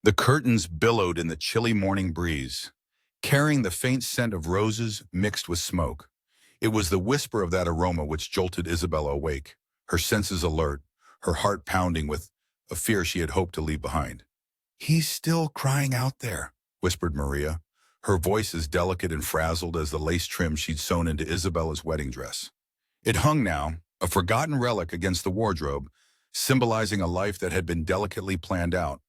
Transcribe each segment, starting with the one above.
The curtains billowed in the chilly morning breeze, carrying the faint scent of roses mixed with smoke. It was the whisper of that aroma which jolted Isabella awake, her senses alert, her heart pounding with a fear she had hoped to leave behind. "He's still crying out there," whispered Maria, her voice as delicate and frazzled as the lace trim she'd sewn into Isabella's wedding dress. It hung now, a forgotten relic against the wardrobe, symbolizing a life that had been delicately planned out,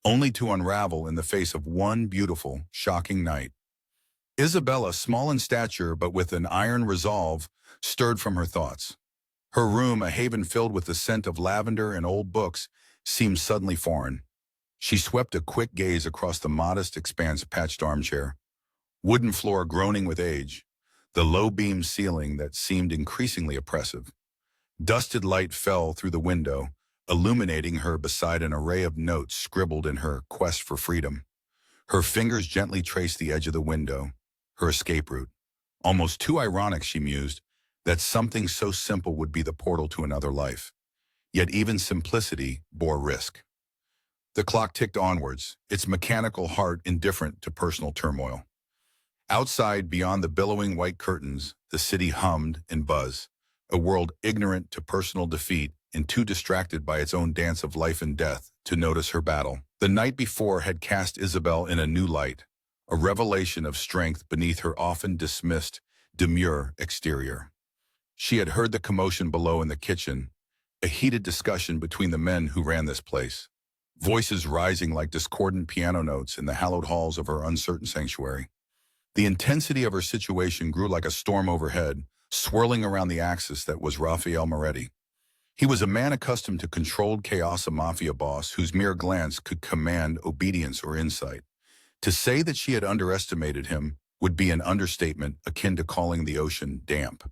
only to unravel in the face of one beautiful, shocking night. Isabella, small in stature but with an iron resolve, stirred from her thoughts. Her room, a haven filled with the scent of lavender and old books, seemed suddenly foreign. She swept a quick gaze across the modest expanse patched armchair, wooden floor groaning with age, the low-beam ceiling that seemed increasingly oppressive. Dusted light fell through the window, illuminating her beside an array of notes scribbled in her quest for freedom. Her fingers gently traced the edge of the window, her escape route. Almost too ironic, she mused, that something so simple would be the portal to another life. Yet even simplicity bore risk. The clock ticked onwards, its mechanical heart indifferent to personal turmoil. Outside, beyond the billowing white curtains, the city hummed and buzzed, a world ignorant to personal defeat and too distracted by its own dance of life and death to notice her battle. The night before had cast Isabel in a new light, a revelation of strength beneath her often dismissed, demure exterior. She had heard the commotion below in the kitchen, a heated discussion between the men who ran this place, voices rising like discordant piano notes in the hallowed halls of her uncertain sanctuary. The intensity of her situation grew like a storm overhead, swirling around the axis that was Raphael Moretti. He was a man accustomed to controlled chaos, a mafia boss whose mere glance could command obedience or insight. To say that she had underestimated him would be an understatement akin to calling the ocean damp.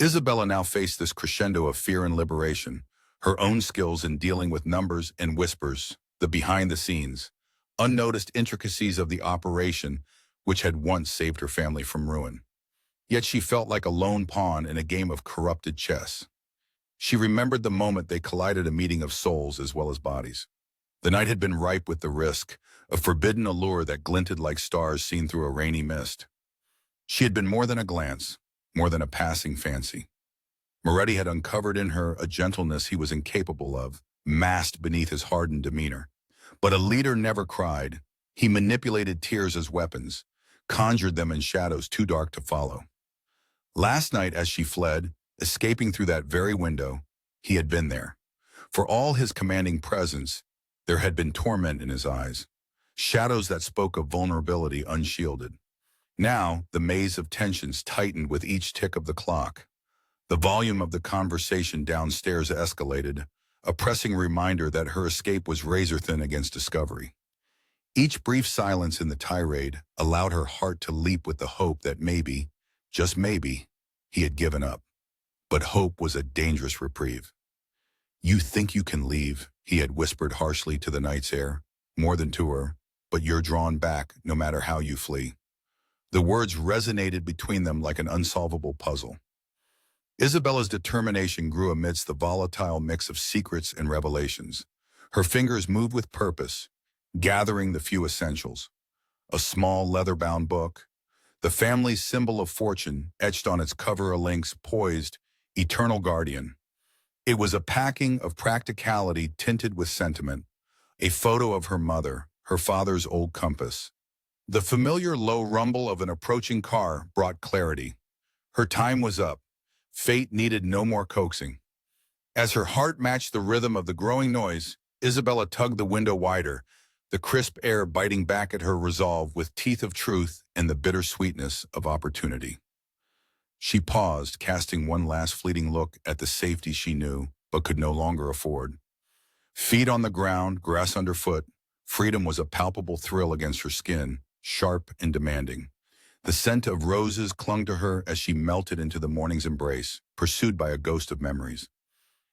Isabella now faced this crescendo of fear and liberation, her own skills in dealing with numbers and whispers, the behind-the-scenes, unnoticed intricacies of the operation which had once saved her family from ruin. Yet she felt like a lone pawn in a game of corrupted chess. She remembered the moment they collided, a meeting of souls as well as bodies. The night had been ripe with the risk, a forbidden allure that glinted like stars seen through a rainy mist. She had been more than a glance, more than a passing fancy. Moretti had uncovered in her a gentleness he was incapable of, masked beneath his hardened demeanor. But a leader never cried. He manipulated tears as weapons, conjured them in shadows too dark to follow. Last night, as she fled, escaping through that very window, he had been there. For all his commanding presence, there had been torment in his eyes, shadows that spoke of vulnerability unshielded. Now, the maze of tensions tightened with each tick of the clock. The volume of the conversation downstairs escalated, a pressing reminder that her escape was razor-thin against discovery. Each brief silence in the tirade allowed her heart to leap with the hope that maybe, just maybe, he had given up. But hope was a dangerous reprieve. "You think you can leave," he had whispered harshly to the night's air, more than to her, "but you're drawn back no matter how you flee." The words resonated between them like an unsolvable puzzle. Isabella's determination grew amidst the volatile mix of secrets and revelations. Her fingers moved with purpose, gathering the few essentials. A small leather-bound book, the family's symbol of fortune etched on its cover, a lynx poised, eternal guardian. It was a packing of practicality tinted with sentiment, a photo of her mother, her father's old compass. The familiar low rumble of an approaching car brought clarity. Her time was up. Fate needed no more coaxing. As her heart matched the rhythm of the growing noise, Isabella tugged the window wider, the crisp air biting back at her resolve with teeth of truth and the bitter sweetness of opportunity. She paused, casting one last fleeting look at the safety she knew but could no longer afford. Feet on the ground, grass underfoot, freedom was a palpable thrill against her skin, sharp and demanding. The scent of roses clung to her as she melted into the morning's embrace, pursued by a ghost of memories.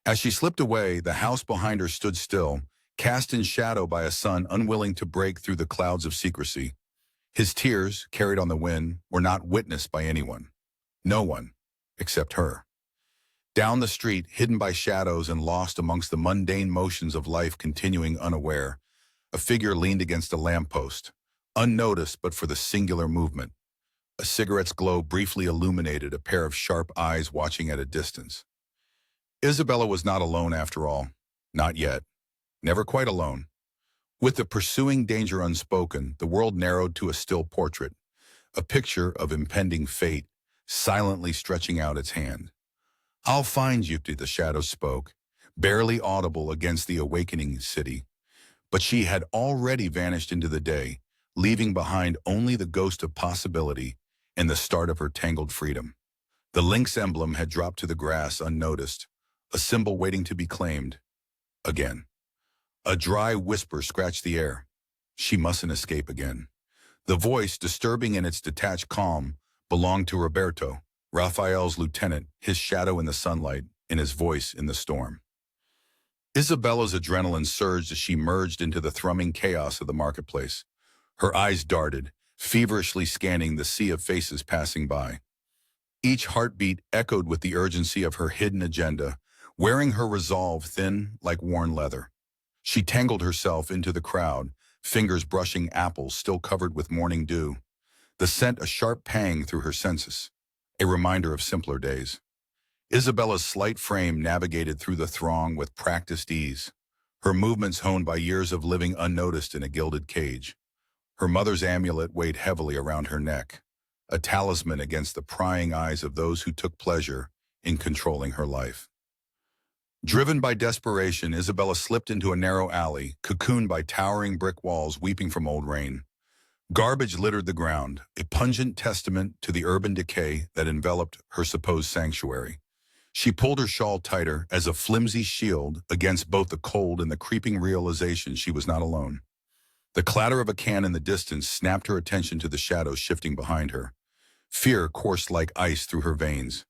As she slipped away, the house behind her stood still, cast in shadow by a sun unwilling to break through the clouds of secrecy. His tears, carried on the wind, were not witnessed by anyone. No one, except her. Down the street, hidden by shadows and lost amongst the mundane motions of life continuing unaware, A figure leaned against a lamppost, unnoticed but for the singular movement. A cigarette's glow briefly illuminated a pair of sharp eyes watching at a distance. Isabella was not alone after all. Not yet. Never quite alone. With the pursuing danger unspoken, the world narrowed to a still portrait, a picture of impending fate, silently stretching out its hand. "I'll find you," the shadow spoke, barely audible against the awakening city. But she had already vanished into the day, leaving behind only the ghost of possibility and the start of her tangled freedom. The lynx emblem had dropped to the grass unnoticed, a symbol waiting to be claimed. Again. A dry whisper scratched the air. She mustn't escape again. The voice, disturbing in its detached calm, belonged to Roberto, Raphael's lieutenant, his shadow in the sunlight, and his voice in the storm. Isabella's adrenaline surged as she merged into the thrumming chaos of the marketplace. Her eyes darted, feverishly scanning the sea of faces passing by. Each heartbeat echoed with the urgency of her hidden agenda, wearing her resolve thin like worn leather. She tangled herself into the crowd, fingers brushing apples still covered with morning dew. The scent a sharp pang through her senses, a reminder of simpler days. Isabella's slight frame navigated through the throng with practiced ease, her movements honed by years of living unnoticed in a gilded cage. Her mother's amulet weighed heavily around her neck, a talisman against the prying eyes of those who took pleasure in controlling her life. Driven by desperation, Isabella slipped into a narrow alley, cocooned by towering brick walls weeping from old rain. Garbage littered the ground, a pungent testament to the urban decay that enveloped her supposed sanctuary. She pulled her shawl tighter as a flimsy shield against both the cold and the creeping realization she was not alone. The clatter of a can in the distance snapped her attention to the shadows shifting behind her. Fear coursed like ice through her veins.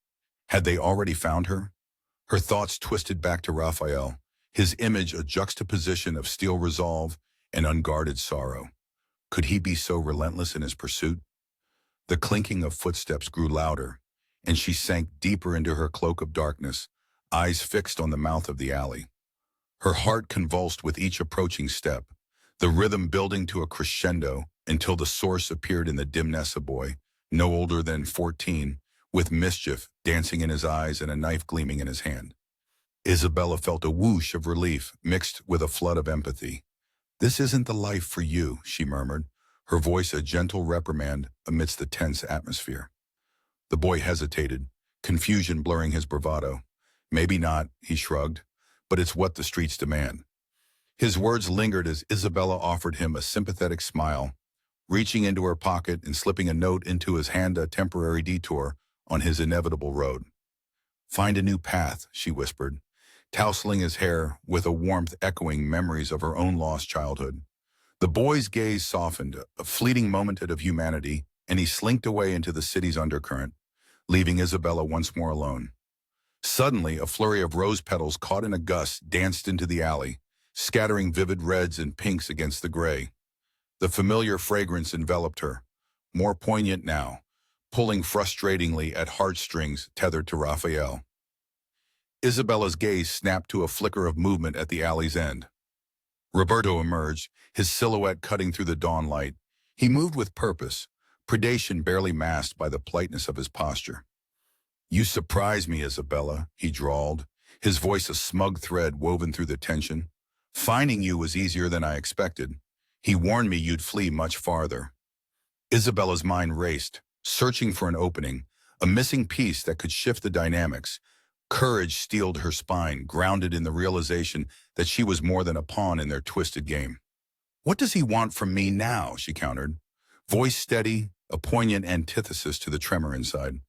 Had they already found her? Her thoughts twisted back to Raphael, his image a juxtaposition of steel resolve and unguarded sorrow. Could he be so relentless in his pursuit? The clinking of footsteps grew louder, and she sank deeper into her cloak of darkness, eyes fixed on the mouth of the alley. Her heart convulsed with each approaching step, the rhythm building to a crescendo until the source appeared in the dimness a boy, no older than 14, with mischief dancing in his eyes and a knife gleaming in his hand. Isabella felt a whoosh of relief mixed with a flood of empathy. "This isn't the life for you," she murmured, her voice a gentle reprimand amidst the tense atmosphere. The boy hesitated, confusion blurring his bravado. "Maybe not," he shrugged, "but it's what the streets demand." His words lingered as Isabella offered him a sympathetic smile, reaching into her pocket and slipping a note into his hand, a temporary detour on his inevitable road. "Find a new path," she whispered, tousling his hair with a warmth echoing memories of her own lost childhood. The boy's gaze softened, a fleeting moment of humanity, and he slinked away into the city's undercurrent, leaving Isabella once more alone. Suddenly, a flurry of rose petals caught in a gust danced into the alley, scattering vivid reds and pinks against the gray. The familiar fragrance enveloped her, more poignant now, pulling frustratingly at heartstrings tethered to Raphael. Isabella's gaze snapped to a flicker of movement at the alley's end. Roberto emerged, his silhouette cutting through the dawn light. He moved with purpose, predation barely masked by the politeness of his posture. "You surprise me, Isabella," he drawled, his voice a smug thread woven through the tension. "Finding you was easier than I expected. He warned me you'd flee much farther." Isabella's mind raced, searching for an opening, a missing piece that could shift the dynamics. Courage steeled her spine, grounded in the realization that she was more than a pawn in their twisted game. "What does he want from me now?" she countered, voice steady, a poignant antithesis to the tremor inside.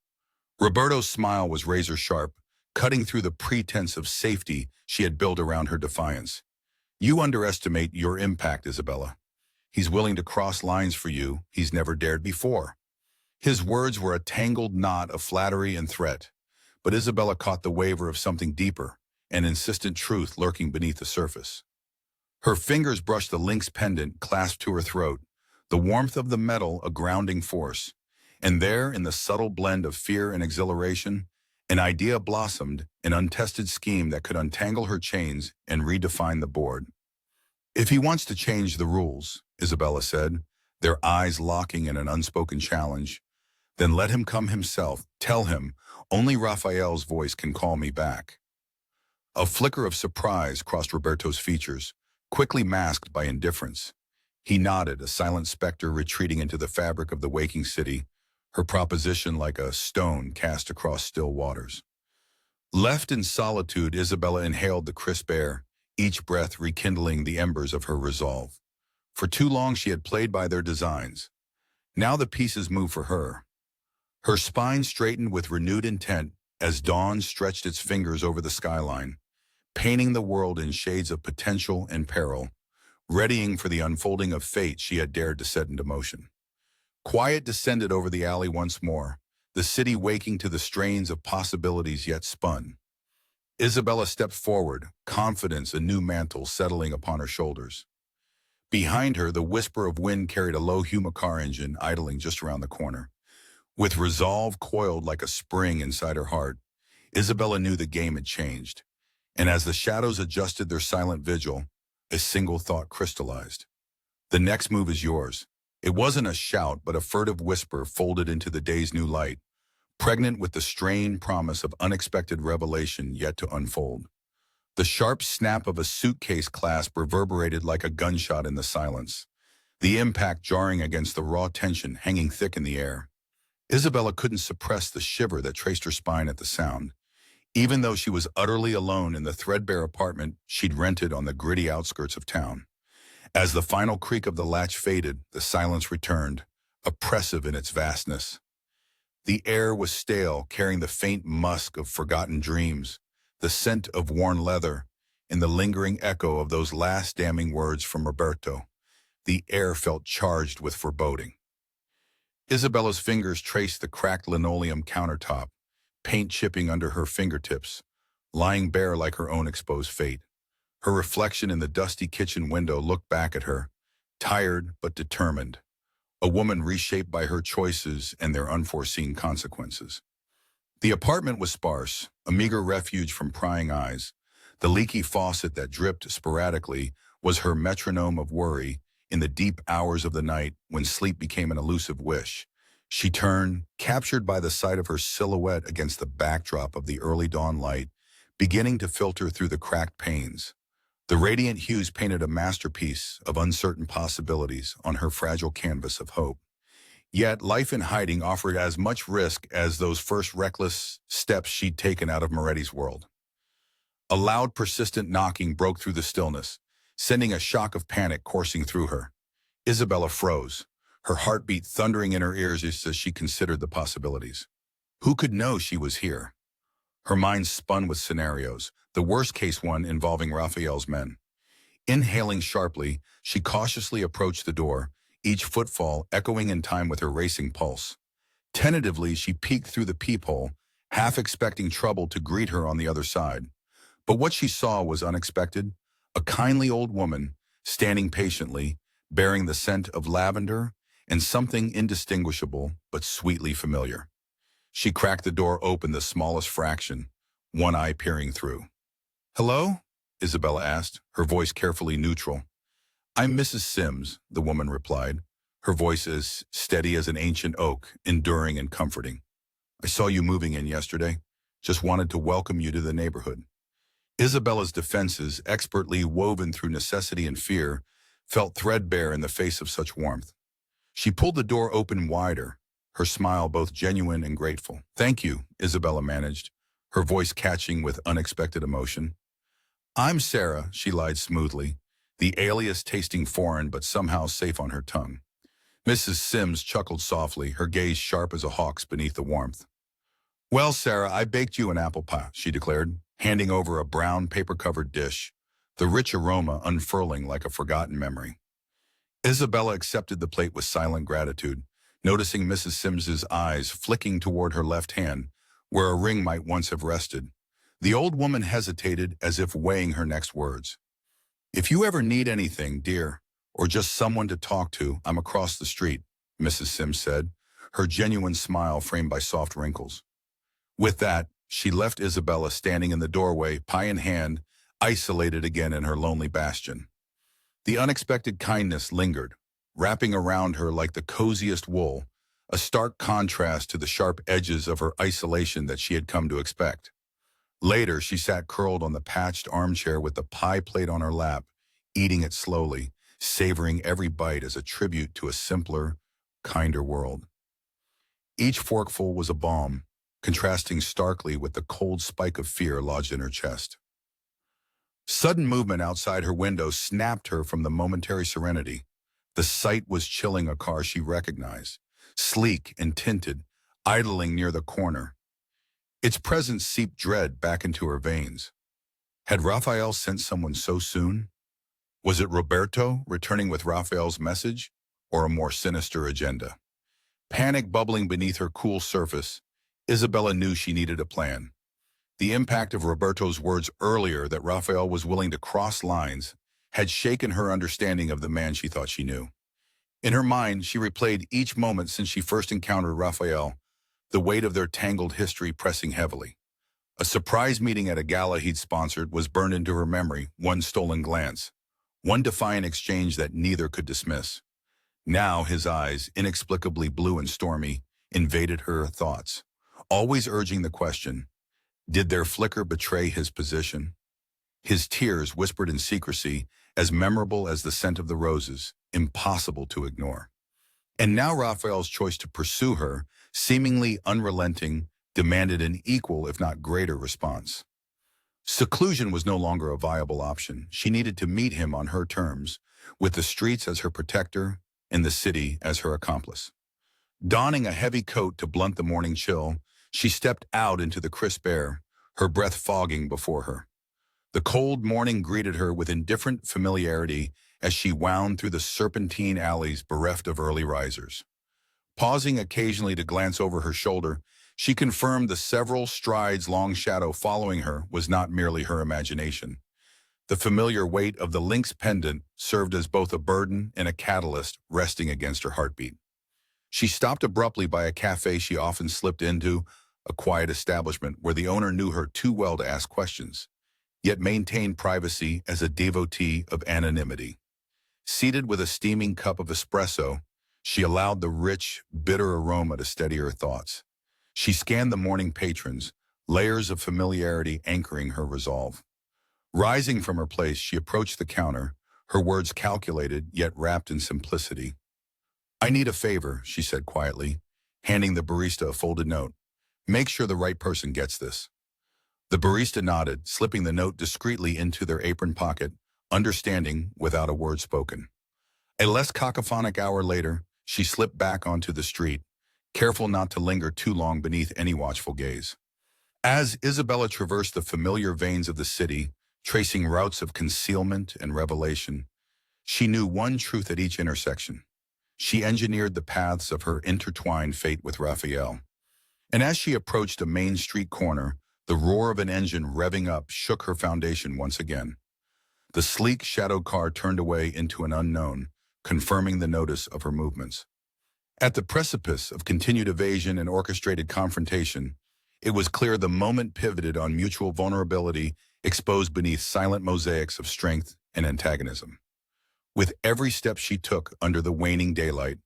Roberto's smile was razor sharp, cutting through the pretense of safety she had built around her defiance. "You underestimate your impact, Isabella. He's willing to cross lines for you he's never dared before." His words were a tangled knot of flattery and threat, but Isabella caught the waver of something deeper, an insistent truth lurking beneath the surface. Her fingers brushed the lynx pendant clasped to her throat, the warmth of the metal a grounding force. And there, in the subtle blend of fear and exhilaration, an idea blossomed, an untested scheme that could untangle her chains and redefine the board. If he wants to change the rules, Isabella said, their eyes locking in an unspoken challenge, then let him come himself. Tell him, only Raphael's voice can call me back. A flicker of surprise crossed Roberto's features, quickly masked by indifference. He nodded, a silent specter retreating into the fabric of the waking city, her proposition like a stone cast across still waters. Left in solitude, Isabella inhaled the crisp air, each breath rekindling the embers of her resolve. For too long she had played by their designs. Now the pieces moved for her. Her spine straightened with renewed intent as dawn stretched its fingers over the skyline, painting the world in shades of potential and peril, readying for the unfolding of fate she had dared to set into motion. Quiet descended over the alley once more, the city waking to the strains of possibilities yet spun. Isabella stepped forward, confidence a new mantle settling upon her shoulders. Behind her, the whisper of wind carried a low Humacar engine idling just around the corner. With resolve coiled like a spring inside her heart, Isabella knew the game had changed. And as the shadows adjusted their silent vigil, a single thought crystallized. The next move is yours. It wasn't a shout, but a furtive whisper folded into the day's new light, pregnant with the strained promise of unexpected revelation yet to unfold. The sharp snap of a suitcase clasp reverberated like a gunshot in the silence, the impact jarring against the raw tension hanging thick in the air. Isabella couldn't suppress the shiver that traced her spine at the sound, even though she was utterly alone in the threadbare apartment she'd rented on the gritty outskirts of town. As the final creak of the latch faded, the silence returned, oppressive in its vastness. The air was stale, carrying the faint musk of forgotten dreams, the scent of worn leather, and the lingering echo of those last damning words from Roberto. The air felt charged with foreboding. Isabella's fingers traced the cracked linoleum countertop, paint chipping under her fingertips, lying bare like her own exposed fate. Her reflection in the dusty kitchen window looked back at her, tired but determined, a woman reshaped by her choices and their unforeseen consequences. The apartment was sparse, a meager refuge from prying eyes. The leaky faucet that dripped sporadically was her metronome of worry in the deep hours of the night when sleep became an elusive wish. She turned, captured by the sight of her silhouette against the backdrop of the early dawn light, beginning to filter through the cracked panes. The radiant hues painted a masterpiece of uncertain possibilities on her fragile canvas of hope. Yet life in hiding offered as much risk as those first reckless steps she'd taken out of Moretti's world. A loud, persistent knocking broke through the stillness, sending a shock of panic coursing through her. Isabella froze, her heartbeat thundering in her ears as she considered the possibilities. Who could know she was here? Her mind spun with scenarios, the worst-case one involving Raphael's men. Inhaling sharply, she cautiously approached the door, each footfall echoing in time with her racing pulse. Tentatively, she peeked through the peephole, half expecting trouble to greet her on the other side. But what she saw was unexpected. A kindly old woman, standing patiently, bearing the scent of lavender and something indistinguishable but sweetly familiar. She cracked the door open the smallest fraction, one eye peering through. "Hello?" Isabella asked, her voice carefully neutral. "I'm Mrs. Sims," the woman replied, her voice as steady as an ancient oak, enduring and comforting. "I saw you moving in yesterday. Just wanted to welcome you to the neighborhood." Isabella's defenses, expertly woven through necessity and fear, felt threadbare in the face of such warmth. She pulled the door open wider, her smile both genuine and grateful. "Thank you," Isabella managed, her voice catching with unexpected emotion. "I'm Sarah," she lied smoothly, the alias tasting foreign but somehow safe on her tongue. Mrs. Sims chuckled softly, her gaze sharp as a hawk's beneath the warmth. "Well, Sarah, I baked you an apple pie," she declared, handing over a brown paper-covered dish, the rich aroma unfurling like a forgotten memory. Isabella accepted the plate with silent gratitude, noticing Mrs. Sims's eyes flicking toward her left hand, where a ring might once have rested. The old woman hesitated as if weighing her next words. "If you ever need anything, dear, or just someone to talk to, I'm across the street," Mrs. Sims said, her genuine smile framed by soft wrinkles. With that, she left Isabella standing in the doorway, pie in hand, isolated again in her lonely bastion. The unexpected kindness lingered, wrapping around her like the coziest wool, a stark contrast to the sharp edges of her isolation that she had come to expect. Later, she sat curled on the patched armchair with the pie plate on her lap, eating it slowly, savoring every bite as a tribute to a simpler, kinder world. Each forkful was a balm, contrasting starkly with the cold spike of fear lodged in her chest. Sudden movement outside her window snapped her from the momentary serenity. The sight was chilling a car she recognized, sleek and tinted, idling near the corner. Its presence seeped dread back into her veins. Had Raphael sent someone so soon? Was it Roberto returning with Raphael's message, or a more sinister agenda? Panic bubbling beneath her cool surface, Isabella knew she needed a plan. The impact of Roberto's words earlier that Raphael was willing to cross lines had shaken her understanding of the man she thought she knew. In her mind, she replayed each moment since she first encountered Raphael, the weight of their tangled history pressing heavily. A surprise meeting at a gala he'd sponsored was burned into her memory, one stolen glance, one defiant exchange that neither could dismiss. Now his eyes, inexplicably blue and stormy, invaded her thoughts, always urging the question, did their flicker betray his position? His tears, whispered in secrecy, as memorable as the scent of the roses, impossible to ignore. And now Raphael's choice to pursue her, seemingly unrelenting, demanded an equal, if not greater, response. Seclusion was no longer a viable option. She needed to meet him on her terms, with the streets as her protector and the city as her accomplice. Donning a heavy coat to blunt the morning chill, she stepped out into the crisp air, her breath fogging before her. The cold morning greeted her with indifferent familiarity as she wound through the serpentine alleys bereft of early risers. Pausing occasionally to glance over her shoulder, she confirmed the several strides-long shadow following her was not merely her imagination. The familiar weight of the lynx pendant served as both a burden and a catalyst resting against her heartbeat. She stopped abruptly by a cafe she often slipped into, a quiet establishment where the owner knew her too well to ask questions, yet maintained privacy as a devotee of anonymity. Seated with a steaming cup of espresso, she allowed the rich, bitter aroma to steady her thoughts. She scanned the morning patrons, layers of familiarity anchoring her resolve. Rising from her place, she approached the counter, her words calculated yet wrapped in simplicity. "I need a favor," she said quietly, handing the barista a folded note. "Make sure the right person gets this." The barista nodded, slipping the note discreetly into their apron pocket, understanding without a word spoken. A less cacophonic hour later, she slipped back onto the street, careful not to linger too long beneath any watchful gaze. As Isabella traversed the familiar veins of the city, tracing routes of concealment and revelation, she knew one truth at each intersection. She engineered the paths of her intertwined fate with Raphael. And as she approached a main street corner, the roar of an engine revving up shook her foundation once again. The sleek shadow car turned away into an unknown, confirming the notice of her movements. At the precipice of continued evasion and orchestrated confrontation, it was clear the moment pivoted on mutual vulnerability exposed beneath silent mosaics of strength and antagonism. With every step she took under the waning daylight,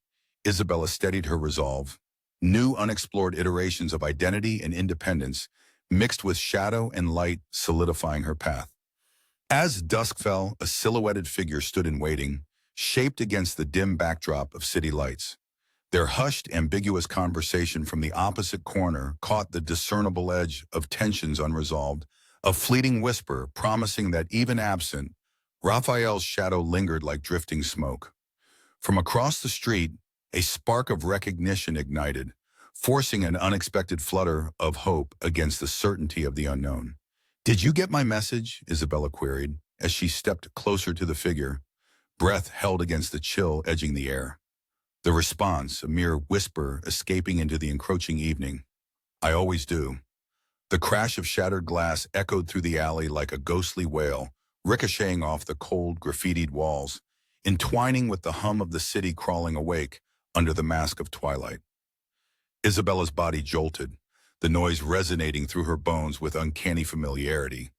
Isabella steadied her resolve. New unexplored iterations of identity and independence mixed with shadow and light solidifying her path. As dusk fell, a silhouetted figure stood in waiting, shaped against the dim backdrop of city lights. Their hushed, ambiguous conversation from the opposite corner caught the discernible edge of tensions unresolved, a fleeting whisper promising that even absent, Raphael's shadow lingered like drifting smoke. From across the street, a spark of recognition ignited, forcing an unexpected flutter of hope against the certainty of the unknown. "Did you get my message?" Isabella queried, as she stepped closer to the figure, breath held against the chill edging the air. The response, a mere whisper escaping into the encroaching evening. "I always do." The crash of shattered glass echoed through the alley like a ghostly wail, ricocheting off the cold, graffitied walls, entwining with the hum of the city crawling awake under the mask of twilight. Isabella's body jolted, the noise resonating through her bones with uncanny familiarity.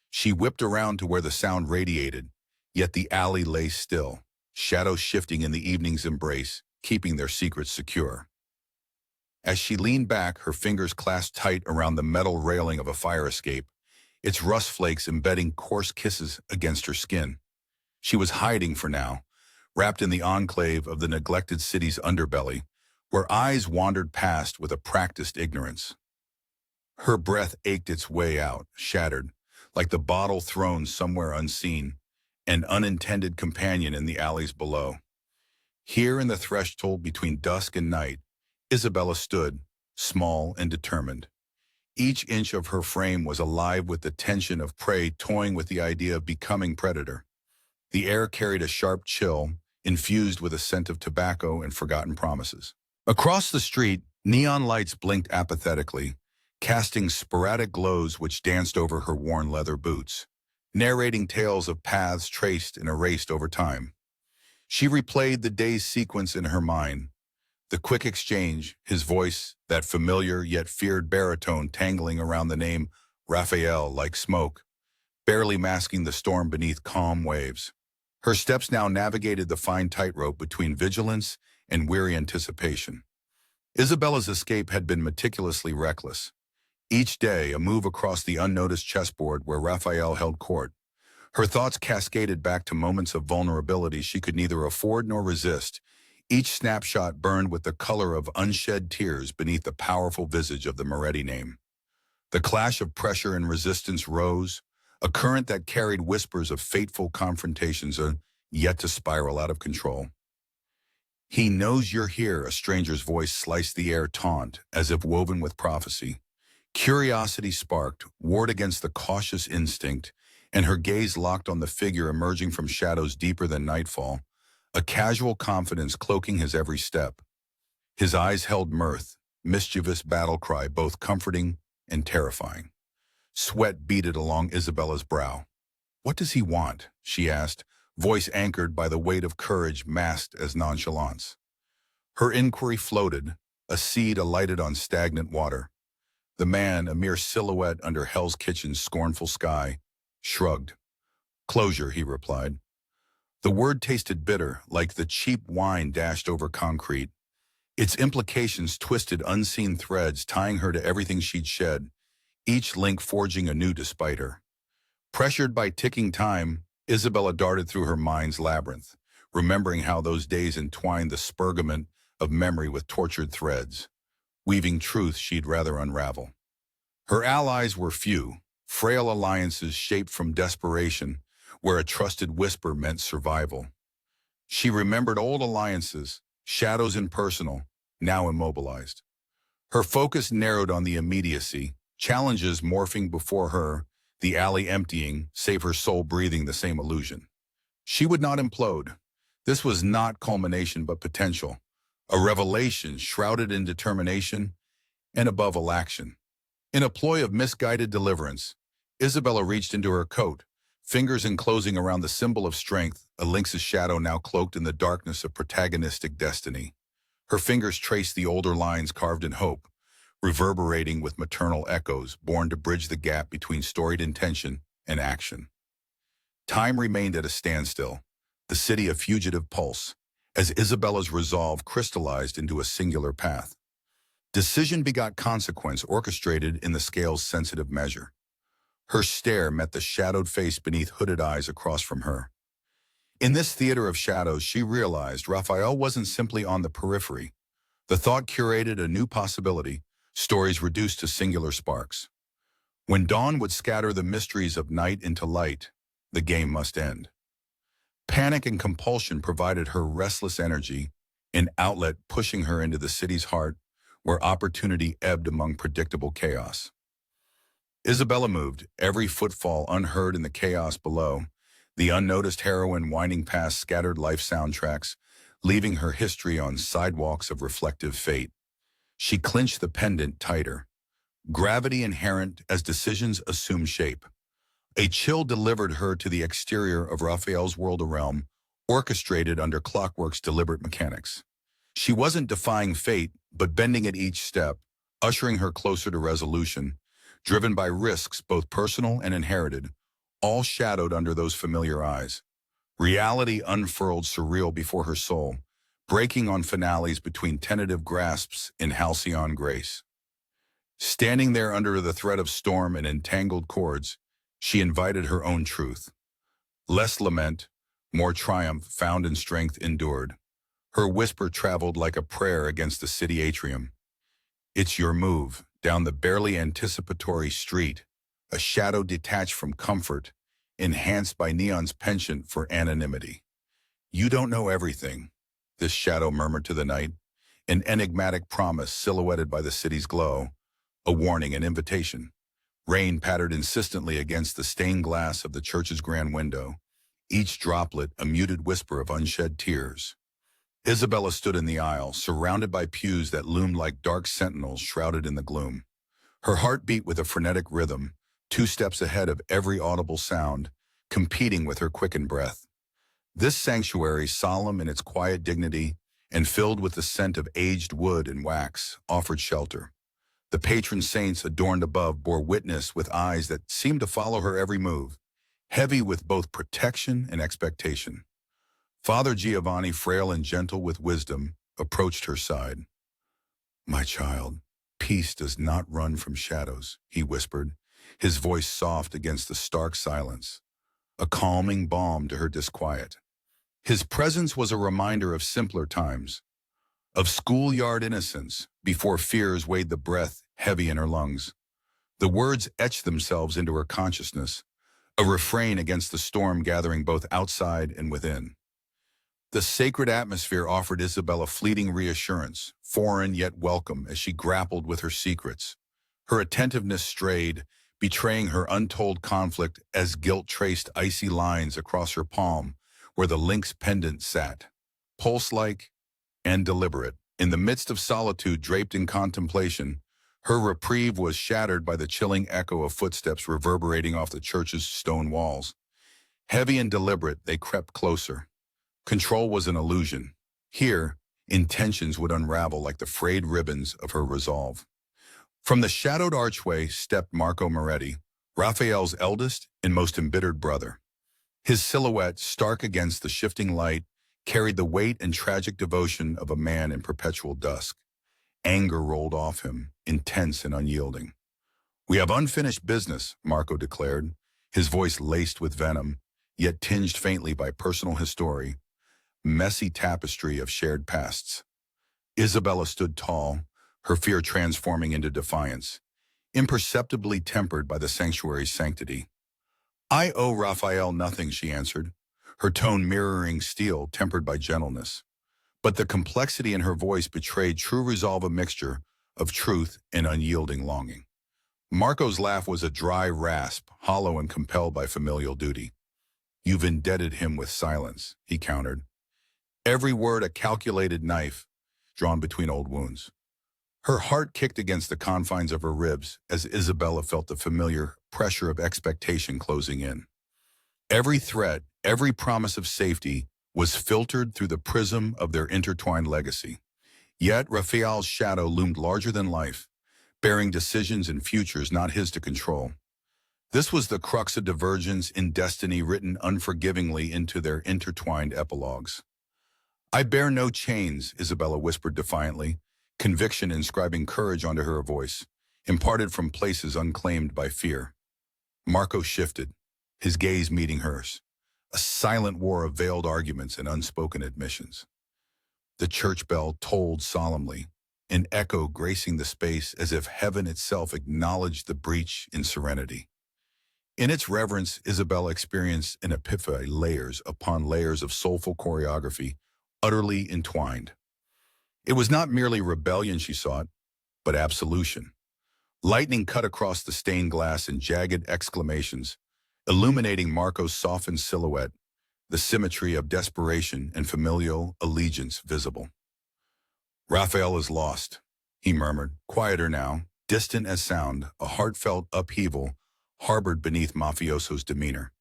She whipped around to where the sound radiated, Yet the alley lay still, shadows shifting in the evening's embrace, keeping their secrets secure. As she leaned back, her fingers clasped tight around the metal railing of a fire escape, its rust flakes embedding coarse kisses against her skin. She was hiding for now, wrapped in the enclave of the neglected city's underbelly, where eyes wandered past with a practiced ignorance. Her breath ached its way out, shattered, like the bottle thrown somewhere unseen, an unintended companion in the alleys below. Here in the threshold between dusk and night, Isabella stood, small and determined. Each inch of her frame was alive with the tension of prey toying with the idea of becoming predator. The air carried a sharp chill, infused with a scent of tobacco and forgotten promises. Across the street, neon lights blinked apathetically, casting sporadic glows which danced over her worn leather boots, narrating tales of paths traced and erased over time. She replayed the day's sequence in her mind, the quick exchange, his voice, that familiar yet feared baritone tangling around the name Raphael like smoke, barely masking the storm beneath calm waves. Her steps now navigated the fine tightrope between vigilance and weary anticipation. Isabella's escape had been meticulously reckless. Each day, a move across the unnoticed chessboard where Raphael held court. Her thoughts cascaded back to moments of vulnerability she could neither afford nor resist. Each snapshot burned with the color of unshed tears beneath the powerful visage of the Moretti name. The clash of pressure and resistance rose, a current that carried whispers of fateful confrontations yet to spiral out of control. "He knows you're here," a stranger's voice sliced the air taunt, as if woven with prophecy. Curiosity sparked, warred against the cautious instinct, and her gaze locked on the figure emerging from shadows deeper than nightfall, a casual confidence cloaking his every step. His eyes held mirth, mischievous battle cry, both comforting and terrifying. Sweat beaded along Isabella's brow. "What does he want?" she asked, voice anchored by the weight of courage masked as nonchalance. Her inquiry floated, a seed alighted on stagnant water. The man, a mere silhouette under Hell's Kitchen's scornful sky, shrugged. "Closure," he replied. The word tasted bitter, like the cheap wine dashed over concrete. Its implications twisted unseen threads, tying her to everything she'd shed, each link forging anew despite her. Pressured by ticking time, Isabella darted through her mind's labyrinth, remembering how those days entwined the spurgament of memory with tortured threads, weaving truth she'd rather unravel. Her allies were few, frail alliances shaped from desperation, where a trusted whisper meant survival. She remembered old alliances, shadows impersonal, now immobilized. Her focus narrowed on the immediacy, challenges morphing before her, the alley emptying, save her soul breathing the same illusion. She would not implode. This was not culmination but potential, a revelation shrouded in determination and above all action. In a ploy of misguided deliverance, Isabella reached into her coat, fingers enclosing around the symbol of strength, a lynx's shadow now cloaked in the darkness of protagonistic destiny. Her fingers traced the older lines carved in hope, reverberating with maternal echoes born to bridge the gap between storied intention and action. Time remained at a standstill, the city a fugitive pulse, as Isabella's resolve crystallized into a singular path. Decision begot consequence orchestrated in the scale's sensitive measure. Her stare met the shadowed face beneath hooded eyes across from her. In this theater of shadows, she realized Raphael wasn't simply on the periphery. The thought curated a new possibility, stories reduced to singular sparks. When dawn would scatter the mysteries of night into light, the game must end. Panic and compulsion provided her restless energy, an outlet pushing her into the city's heart, where opportunity ebbed among predictable chaos. Isabella moved, every footfall unheard in the chaos below, the unnoticed heroine winding past scattered life soundtracks, leaving her history on sidewalks of reflective fate. She clinched the pendant tighter, gravity inherent as decisions assume shape. A chill delivered her to the exterior of Raphael's world, a realm orchestrated under clockwork's deliberate mechanics. She wasn't defying fate, but bending at each step, ushering her closer to resolution, driven by risks both personal and inherited, all shadowed under those familiar eyes. Reality unfurled surreal before her soul, breaking on finales between tentative grasps in halcyon grace. Standing there under the threat of storm and entangled cords, she invited her own truth. Less lament, more triumph found in strength endured. Her whisper traveled like a prayer against the city atrium. It's your move, down the barely anticipatory street, a shadow detached from comfort, enhanced by neon's penchant for anonymity. You don't know everything, this shadow murmured to the night, an enigmatic promise silhouetted by the city's glow, a warning, an invitation. Rain pattered insistently against the stained glass of the church's grand window, each droplet a muted whisper of unshed tears. Isabella stood in the aisle, surrounded by pews that loomed like dark sentinels shrouded in the gloom. Her heart beat with a frenetic rhythm, 2 steps ahead of every audible sound, competing with her quickened breath. This sanctuary, solemn in its quiet dignity and filled with the scent of aged wood and wax, offered shelter. The patron saints adorned above bore witness with eyes that seemed to follow her every move, heavy with both protection and expectation. Father Giovanni, frail and gentle with wisdom, approached her side. "My child, peace does not run from shadows," he whispered, his voice soft against the stark silence, a calming balm to her disquiet. His presence was a reminder of simpler times, of schoolyard innocence, before fears weighed the breath heavy in her lungs. The words etched themselves into her consciousness, a refrain against the storm gathering both outside and within. The sacred atmosphere offered Isabella fleeting reassurance, foreign yet welcome as she grappled with her secrets. Her attentiveness strayed, betraying her untold conflict as guilt traced icy lines across her palm where the lynx pendant sat, pulse-like and deliberate. In the midst of solitude draped in contemplation, her reprieve was shattered by the chilling echo of footsteps reverberating off the church's stone walls. Heavy and deliberate, they crept closer. Control was an illusion. Here, intentions would unravel like the frayed ribbons of her resolve. From the shadowed archway stepped Marco Moretti, Raphael's eldest and most embittered brother. His silhouette, stark against the shifting light, carried the weight and tragic devotion of a man in perpetual dusk. Anger rolled off him, intense and unyielding. "We have unfinished business," Marco declared, his voice laced with venom, yet tinged faintly by personal history, messy tapestry of shared pasts. Isabella stood tall, her fear transforming into defiance, imperceptibly tempered by the sanctuary's sanctity. "I owe Raphael nothing," she answered, her tone mirroring steel tempered by gentleness. But the complexity in her voice betrayed true resolve, a mixture of truth and unyielding longing. Marco's laugh was a dry rasp, hollow and compelled by familial duty. "You've indebted him with silence," he countered. Every word a calculated knife, drawn between old wounds. Her heart kicked against the confines of her ribs as Isabella felt the familiar pressure of expectation closing in. Every threat, every promise of safety was filtered through the prism of their intertwined legacy. Yet Raphael's shadow loomed larger than life, bearing decisions and futures not his to control. This was the crux of divergence in destiny written unforgivingly into their intertwined epilogues. "I bear no chains," Isabella whispered defiantly, conviction inscribing courage onto her voice, imparted from places unclaimed by fear. Marco shifted, his gaze meeting hers, a silent war of veiled arguments and unspoken admissions. The church bell tolled solemnly, an echo gracing the space as if heaven itself acknowledged the breach in serenity. In its reverence, Isabella experienced an epiphany, layers upon layers of soulful choreography, utterly entwined. It was not merely rebellion she sought, but absolution. Lightning cut across the stained glass in jagged exclamations, illuminating Marco's softened silhouette, the symmetry of desperation and familial allegiance visible. "Raphael is lost," he murmured, quieter now, distant as sound, a heartfelt upheaval harbored beneath mafioso's demeanor.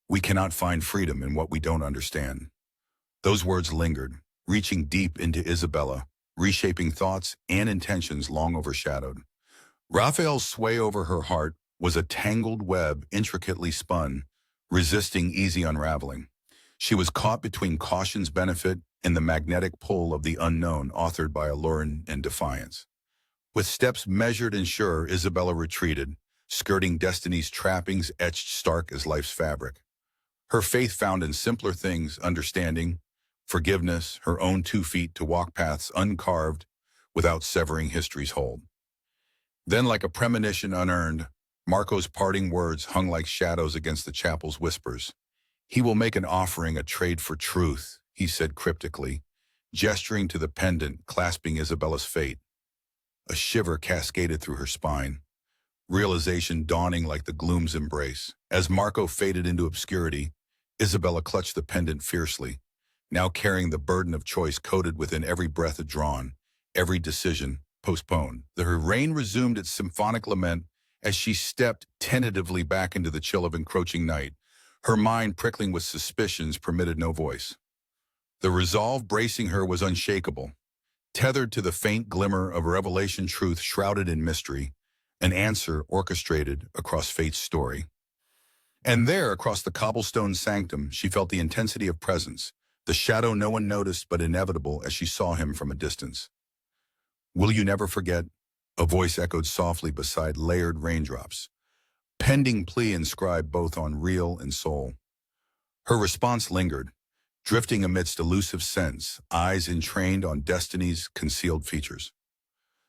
"We cannot find freedom in what we don't understand." Those words lingered, reaching deep into Isabella, reshaping thoughts and intentions long overshadowed. Raphael's sway over her heart was a tangled web intricately spun, resisting easy unraveling. She was caught between caution's benefit and the magnetic pull of the unknown authored by allure and defiance. With steps measured and sure, Isabella retreated, skirting destiny's trappings etched stark as life's fabric. Her faith found in simpler things, understanding, forgiveness, her own 2 feet to walk paths uncarved without severing history's hold. Then, like a premonition unearned, Marco's parting words hung like shadows against the chapel's whispers. "He will make an offering, a trade for truth," he said cryptically, gesturing to the pendant clasping Isabella's fate. A shiver cascaded through her spine, realization dawning like the gloom's embrace. As Marco faded into obscurity, Isabella clutched the pendant fiercely, now carrying the burden of choice coded within every breath drawn, every decision postponed. Her reign resumed its symphonic lament as she stepped tentatively back into the chill of encroaching night, her mind prickling with suspicions permitted no voice. The resolve bracing her was unshakable, tethered to the faint glimmer of revelation truth shrouded in mystery, an answer orchestrated across fate's story. And there, across the cobblestone sanctum, she felt the intensity of presence, the shadow no one noticed but inevitable as she saw him from a distance. "Will you never forget?" A voice echoed softly beside layered raindrops, pending plea inscribed both on real and soul. Her response lingered, drifting amidst elusive scents, eyes entrained on destiny's concealed features.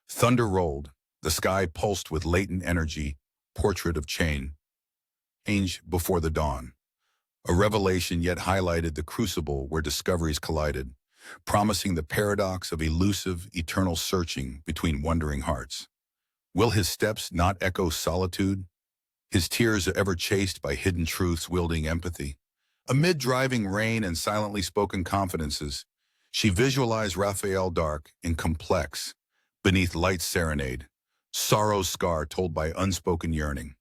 Thunder rolled, the sky pulsed with latent energy, portrait of change before the dawn. A revelation yet highlighted the crucible where discoveries collided, promising the paradox of elusive, eternal searching between wondering hearts. Will his steps not echo solitude? His tears ever chased by hidden truths wielding empathy? Amid driving rain and silently spoken confidences, she visualized Raphael dark and complex, beneath light's serenade, sorrow's scar told by unspoken yearning.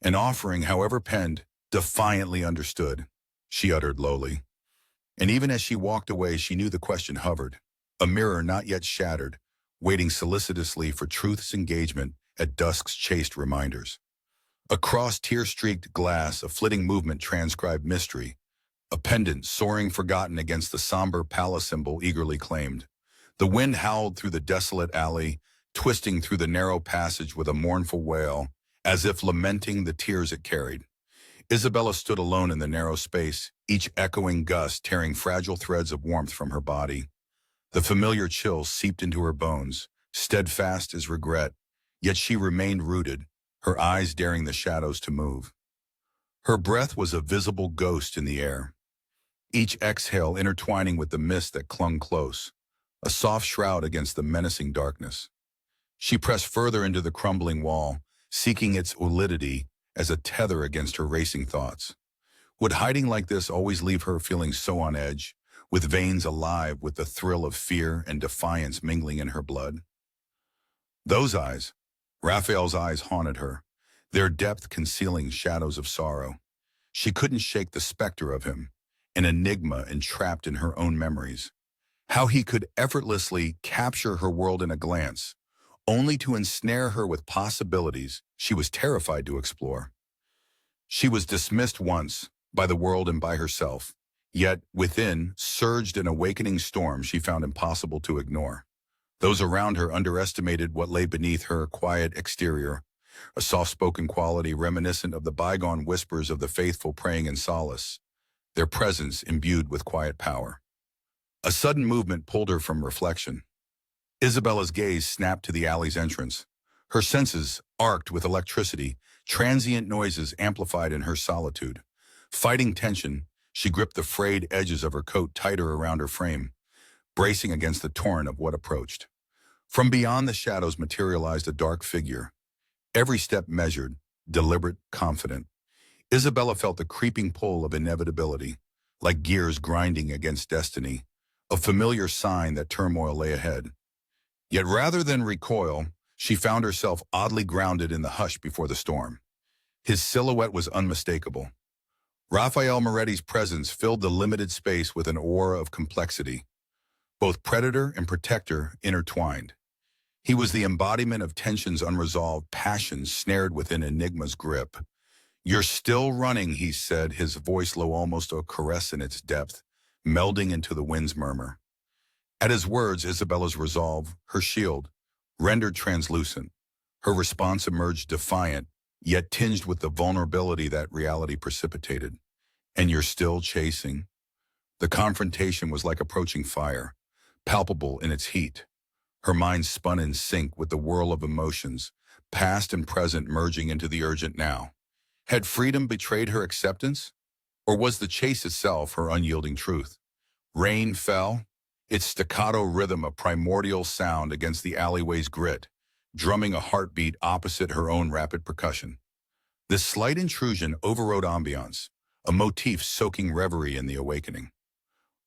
An offering, however penned, defiantly understood, she uttered lowly. And even as she walked away, she knew the question hovered, a mirror not yet shattered, waiting solicitously for truth's engagement at dusk's chaste reminders. Across tear-streaked glass, a flitting movement transcribed mystery, a pendant soaring forgotten against the somber palace symbol eagerly claimed. The wind howled through the desolate alley, twisting through the narrow passage with a mournful wail, as if lamenting the tears it carried. Isabella stood alone in the narrow space, each echoing gust tearing fragile threads of warmth from her body. The familiar chill seeped into her bones, steadfast as regret, yet she remained rooted, her eyes daring the shadows to move. Her breath was a visible ghost in the air, each exhale intertwining with the mist that clung close, a soft shroud against the menacing darkness. She pressed further into the crumbling wall, seeking its solidity as a tether against her racing thoughts. Would hiding like this always leave her feeling so on edge, with veins alive with the thrill of fear and defiance mingling in her blood? Those eyes, Raphael's eyes, haunted her, their depth concealing shadows of sorrow. She couldn't shake the specter of him, an enigma entrapped in her own memories. How he could effortlessly capture her world in a glance, only to ensnare her with possibilities she was terrified to explore. She was dismissed once, by the world and by herself, yet within surged an awakening storm she found impossible to ignore. Those around her underestimated what lay beneath her quiet exterior, a soft-spoken quality reminiscent of the bygone whispers of the faithful praying in solace, their presence imbued with quiet power. A sudden movement pulled her from reflection. Isabella's gaze snapped to the alley's entrance. Her senses arced with electricity, transient noises amplified in her solitude. Fighting tension, she gripped the frayed edges of her coat tighter around her frame, bracing against the torrent of what approached. From beyond the shadows materialized a dark figure, every step measured, deliberate, confident. Isabella felt the creeping pull of inevitability, like gears grinding against destiny, a familiar sign that turmoil lay ahead. Yet rather than recoil, she found herself oddly grounded in the hush before the storm. His silhouette was unmistakable. Raphael Moretti's presence filled the limited space with an aura of complexity, both predator and protector intertwined. He was the embodiment of tensions unresolved, passions snared within enigma's grip. "You're still running," he said, his voice low, almost a caress in its depth, melding into the wind's murmur. At his words, Isabella's resolve, her shield, rendered translucent. Her response emerged defiant, yet tinged with the vulnerability that reality precipitated. "And you're still chasing?" The confrontation was like approaching fire, palpable in its heat. Her mind spun in sync with the whirl of emotions, past and present merging into the urgent now. Had freedom betrayed her acceptance? Or was the chase itself her unyielding truth? Rain fell, its staccato rhythm a primordial sound against the alleyway's grit, drumming a heartbeat opposite her own rapid percussion. This slight intrusion overrode ambiance, a motif soaking reverie in the awakening.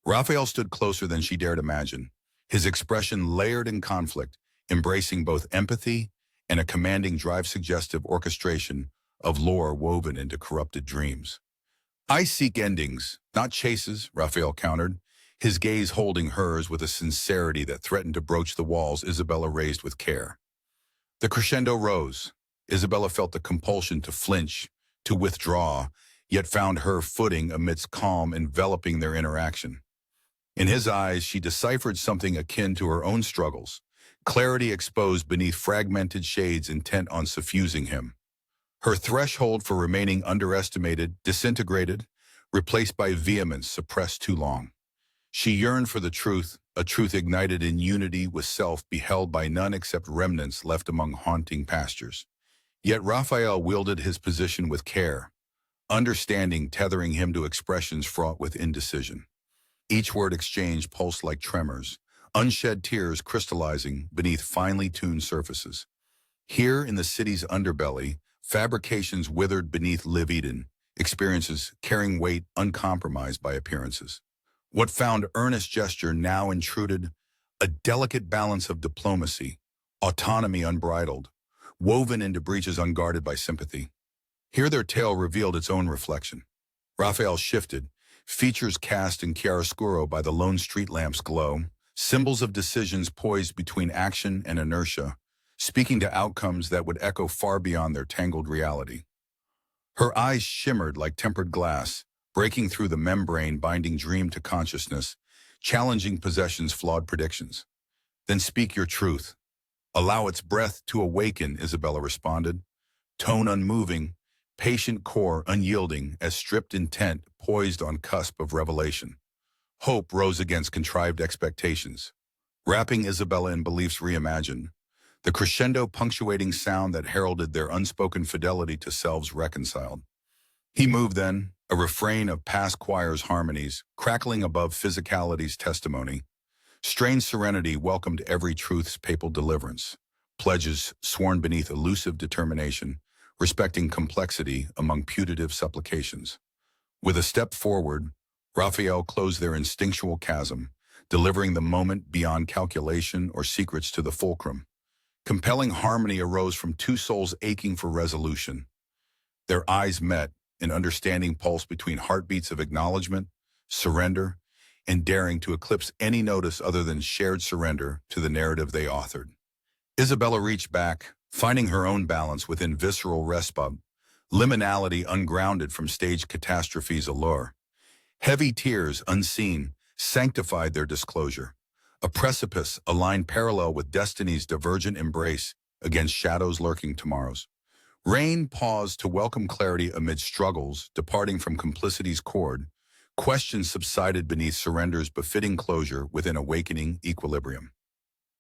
Raphael stood closer than she dared imagine, his expression layered in conflict, embracing both empathy and a commanding drive suggestive orchestration of lore woven into corrupted dreams. "I seek endings, not chases," Raphael countered, his gaze holding hers with a sincerity that threatened to broach the walls Isabella raised with care. The crescendo rose. Isabella felt the compulsion to flinch, to withdraw, yet found her footing amidst calm enveloping their interaction. In his eyes, she deciphered something akin to her own struggles, clarity exposed beneath fragmented shades intent on suffusing him. Her threshold for remaining underestimated, disintegrated, replaced by vehemence suppressed too long. She yearned for the truth, a truth ignited in unity with self beheld by none except remnants left among haunting pastures. Yet Raphael wielded his position with care, understanding tethering him to expressions fraught with indecision. Each word exchange pulsed like tremors, unshed tears crystallizing beneath finely tuned surfaces. Here in the city's underbelly, fabrications withered beneath live-eaten, experiences carrying weight uncompromised by appearances. What found earnest gesture now intruded, a delicate balance of diplomacy, autonomy unbridled, woven into breaches unguarded by sympathy. Here their tale revealed its own reflection. Raphael shifted, features cast in chiaroscuro by the lone street lamp's glow, symbols of decisions poised between action and inertia, speaking to outcomes that would echo far beyond their tangled reality. Her eyes shimmered like tempered glass, breaking through the membrane binding dream to consciousness, challenging possession's flawed predictions. "Then speak your truth. Allow its breath to awaken," Isabella responded, tone unmoving, patient core unyielding as stripped intent poised on cusp of revelation. Hope rose against contrived expectations, wrapping Isabella in beliefs reimagined, the crescendo punctuating sound that heralded their unspoken fidelity to selves reconciled. He moved then, a refrain of past choirs' harmonies, crackling above physicality's testimony. Strange serenity welcomed every truth's papal deliverance, pledges sworn beneath elusive determination, respecting complexity among putative supplications. With a step forward, Raphael closed their instinctual chasm, delivering the moment beyond calculation or secrets to the fulcrum. Compelling harmony arose from two souls aching for resolution. Their eyes met, an understanding pulse between heartbeats of acknowledgement, surrender, and daring to eclipse any notice other than shared surrender to the narrative they authored. Isabella reached back, finding her own balance within visceral respite, liminality ungrounded from staged catastrophe's allure. Heavy tears, unseen, sanctified their disclosure, a precipice aligned parallel with destiny's divergent embrace against shadows lurking tomorrows. Rain paused to welcome clarity amid struggles, departing from complicity's cord. Questions subsided beneath surrender's befitting closure within awakening equilibrium.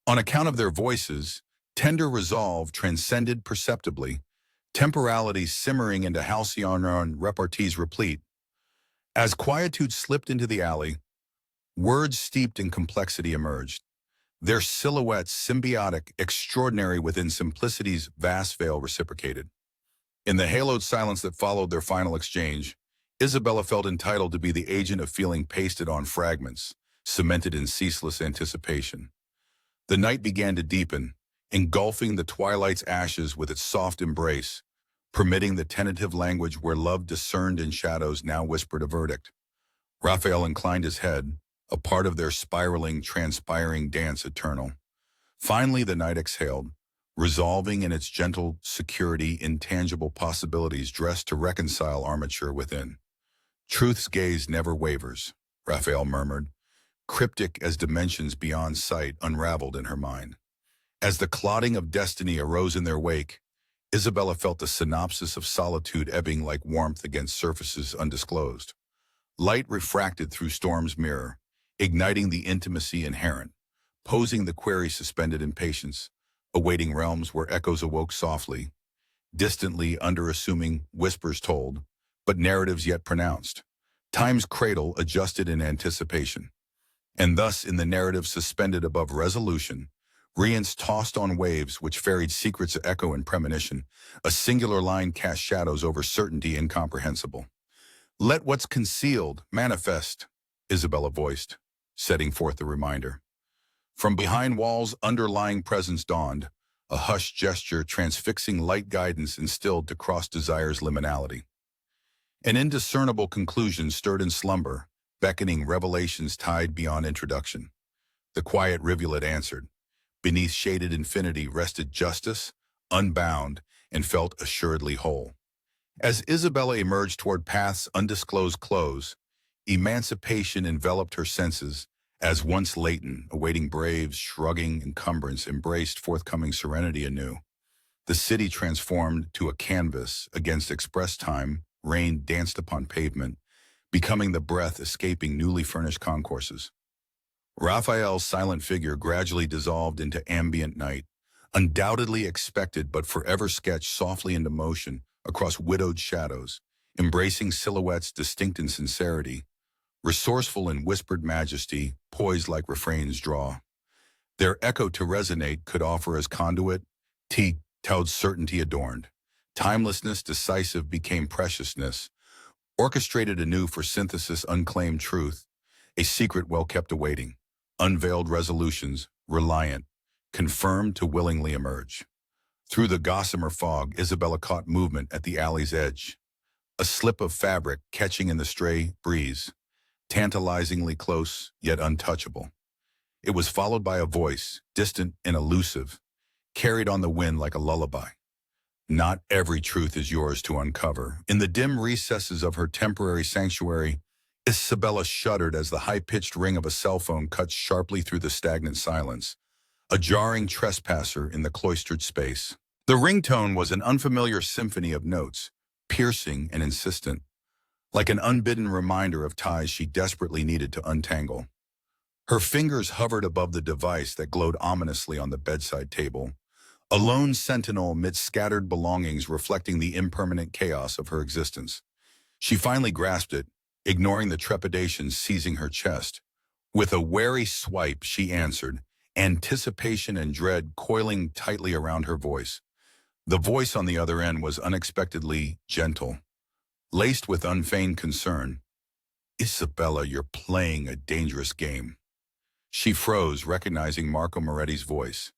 On account of their voices, tender resolve transcended perceptibly, temporality simmering into halcyon repartees replete. As quietude slipped into the alley, words steeped in complexity emerged, their silhouettes symbiotic, extraordinary within simplicity's vast veil reciprocated. In the haloed silence that followed their final exchange, Isabella felt entitled to be the agent of feeling pasted on fragments, cemented in ceaseless anticipation. The night began to deepen, engulfing the twilight's ashes with its soft embrace, permitting the tentative language where love discerned in shadows now whispered a verdict. Raphael inclined his head, a part of their spiraling, transpiring dance eternal. Finally the night exhaled, resolving in its gentle security intangible possibilities dressed to reconcile armature within. Truth's gaze never wavers, Raphael murmured, cryptic as dimensions beyond sight unraveled in her mind. As the clotting of destiny arose in their wake, Isabella felt the synopsis of solitude ebbing like warmth against surfaces undisclosed. Light refracted through storm's mirror, igniting the intimacy inherent, posing the query suspended in patience, awaiting realms where echoes awoke softly, distantly under-assuming whispers told, but narratives yet pronounced. Time's cradle adjusted in anticipation. And thus, in the narrative suspended above resolution, Rience tossed on waves which ferried secrets of echo and premonition, a singular line cast shadows over certainty incomprehensible. Let what's concealed manifest, Isabella voiced, setting forth the reminder. From behind walls, underlying presence dawned, a hushed gesture transfixing light guidance instilled to cross desire's liminality. An indiscernible conclusion stirred in slumber, beckoning revelations tied beyond introduction. The quiet rivulet answered. Beneath shaded infinity rested justice, unbound, and felt assuredly whole. As Isabella emerged toward path's undisclosed close, emancipation enveloped her senses, as once latent, awaiting braves, shrugging encumbrance embraced forthcoming serenity anew. The city transformed to a canvas against express time, rain danced upon pavement, becoming the breath escaping newly furnished concourses. Raphael's silent figure gradually dissolved into ambient night, undoubtedly expected but forever sketched softly into motion across widowed shadows, embracing silhouettes distinct in sincerity, resourceful in whispered majesty, poised like refrains draw. Their echo to resonate could offer as conduit, towed certainty adorned. Timelessness decisive became preciousness, orchestrated anew for synthesis unclaimed truth, a secret well kept awaiting, unveiled resolutions, reliant, confirmed to willingly emerge. Through the gossamer fog, Isabella caught movement at the alley's edge, a slip of fabric catching in the stray breeze, tantalizingly close yet untouchable. It was followed by a voice, distant and elusive, carried on the wind like a lullaby. Not every truth is yours to uncover. In the dim recesses of her temporary sanctuary, Isabella shuddered as the high-pitched ring of a cell phone cut sharply through the stagnant silence, a jarring trespasser in the cloistered space. The ringtone was an unfamiliar symphony of notes, piercing and insistent, like an unbidden reminder of ties she desperately needed to untangle. Her fingers hovered above the device that glowed ominously on the bedside table, a lone sentinel amidst scattered belongings reflecting the impermanent chaos of her existence. She finally grasped it, ignoring the trepidation seizing her chest. With a wary swipe, she answered, anticipation and dread coiling tightly around her voice. The voice on the other end was unexpectedly gentle, laced with unfeigned concern. Isabella, you're playing a dangerous game. She froze, recognizing Marco Moretti's voice,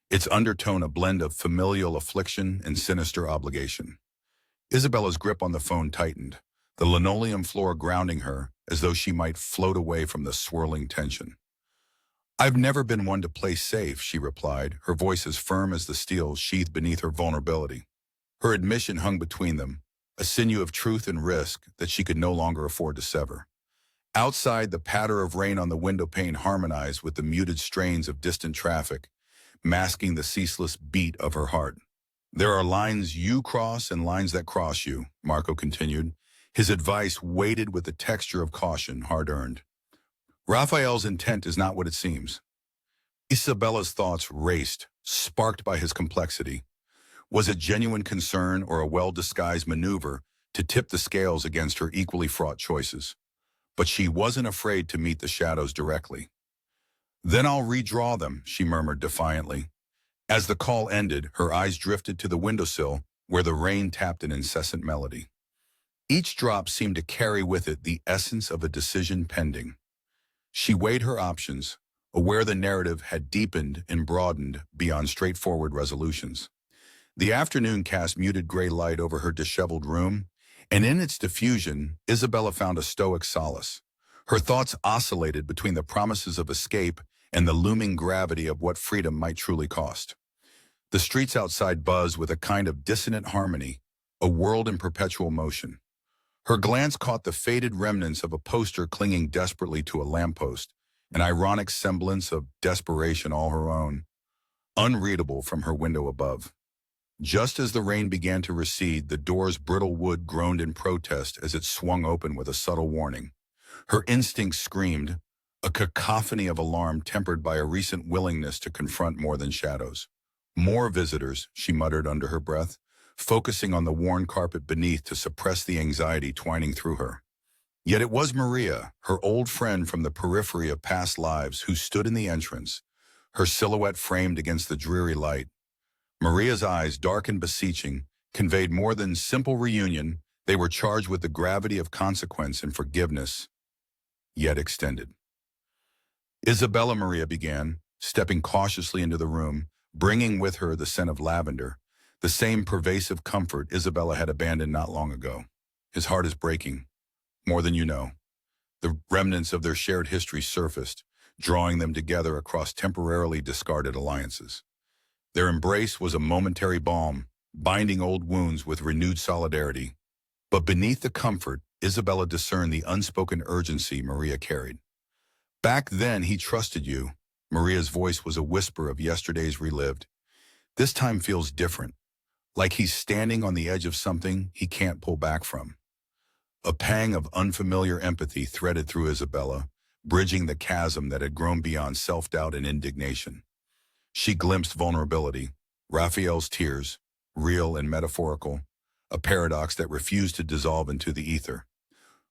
its undertone a blend of familial affliction and sinister obligation. Isabella's grip on the phone tightened, the linoleum floor grounding her as though she might float away from the swirling tension. I've never been one to play safe, she replied, her voice as firm as the steel sheathed beneath her vulnerability. Her admission hung between them, a sinew of truth and risk that she could no longer afford to sever. Outside, the patter of rain on the window pane harmonized with the muted strains of distant traffic, masking the ceaseless beat of her heart. There are lines you cross and lines that cross you, Marco continued, his advice weighted with the texture of caution hard-earned. Raphael's intent is not what it seems. Isabella's thoughts raced, sparked by his complexity. Was it genuine concern or a well-disguised maneuver to tip the scales against her equally fraught choices? But she wasn't afraid to meet the shadows directly. Then I'll redraw them, she murmured defiantly. As the call ended, her eyes drifted to the windowsill where the rain tapped an incessant melody. Each drop seemed to carry with it the essence of a decision pending. She weighed her options, aware the narrative had deepened and broadened beyond straightforward resolutions. The afternoon cast muted gray light over her disheveled room, and in its diffusion, Isabella found a stoic solace. Her thoughts oscillated between the promises of escape and the looming gravity of what freedom might truly cost. The streets outside buzzed with a kind of dissonant harmony, a world in perpetual motion. Her glance caught the faded remnants of a poster clinging desperately to a lamppost, an ironic semblance of desperation all her own, unreadable from her window above. Just as the rain began to recede, the door's brittle wood groaned in protest as it swung open with a subtle warning. Her instincts screamed, a cacophony of alarm tempered by a recent willingness to confront more than shadows. More visitors, she muttered under her breath, focusing on the worn carpet beneath to suppress the anxiety twining through her. Yet it was Maria, her old friend from the periphery of past lives, who stood in the entrance, her silhouette framed against the dreary light. Maria's eyes, dark and beseeching, conveyed more than simple reunion. They were charged with the gravity of consequence and forgiveness, yet extended. Isabella, Maria began, stepping cautiously into the room, bringing with her the scent of lavender, the same pervasive comfort Isabella had abandoned not long ago. His heart is breaking, more than you know. The remnants of their shared history surfaced, drawing them together across temporarily discarded alliances. Their embrace was a momentary balm, binding old wounds with renewed solidarity. But beneath the comfort, Isabella discerned the unspoken urgency Maria carried. Back then, he trusted you. Maria's voice was a whisper of yesterday's relived. This time feels different, like he's standing on the edge of something he can't pull back from. A pang of unfamiliar empathy threaded through Isabella, bridging the chasm that had grown beyond self-doubt and indignation. She glimpsed vulnerability, Raphael's tears, real and metaphorical, a paradox that refused to dissolve into the ether.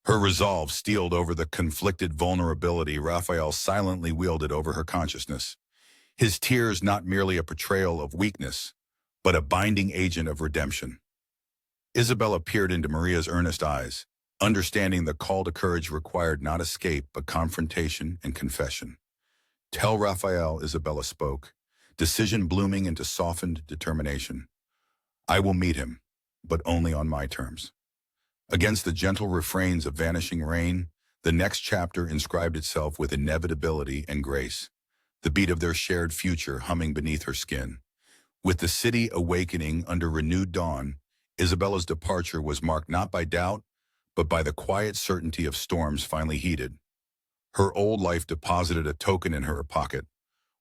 Her resolve steeled over the conflicted vulnerability Raphael silently wielded over her consciousness. His tears not merely a portrayal of weakness, but a binding agent of redemption. Isabella peered into Maria's earnest eyes, understanding the call to courage required not escape but confrontation and confession. Tell Raphael, Isabella spoke, decision blooming into softened determination. I will meet him, but only on my terms. Against the gentle refrains of vanishing rain, the next chapter inscribed itself with inevitability and grace, the beat of their shared future humming beneath her skin. With the city awakening under renewed dawn, Isabella's departure was marked not by doubt, but by the quiet certainty of storms finally heeded. Her old life deposited a token in her pocket,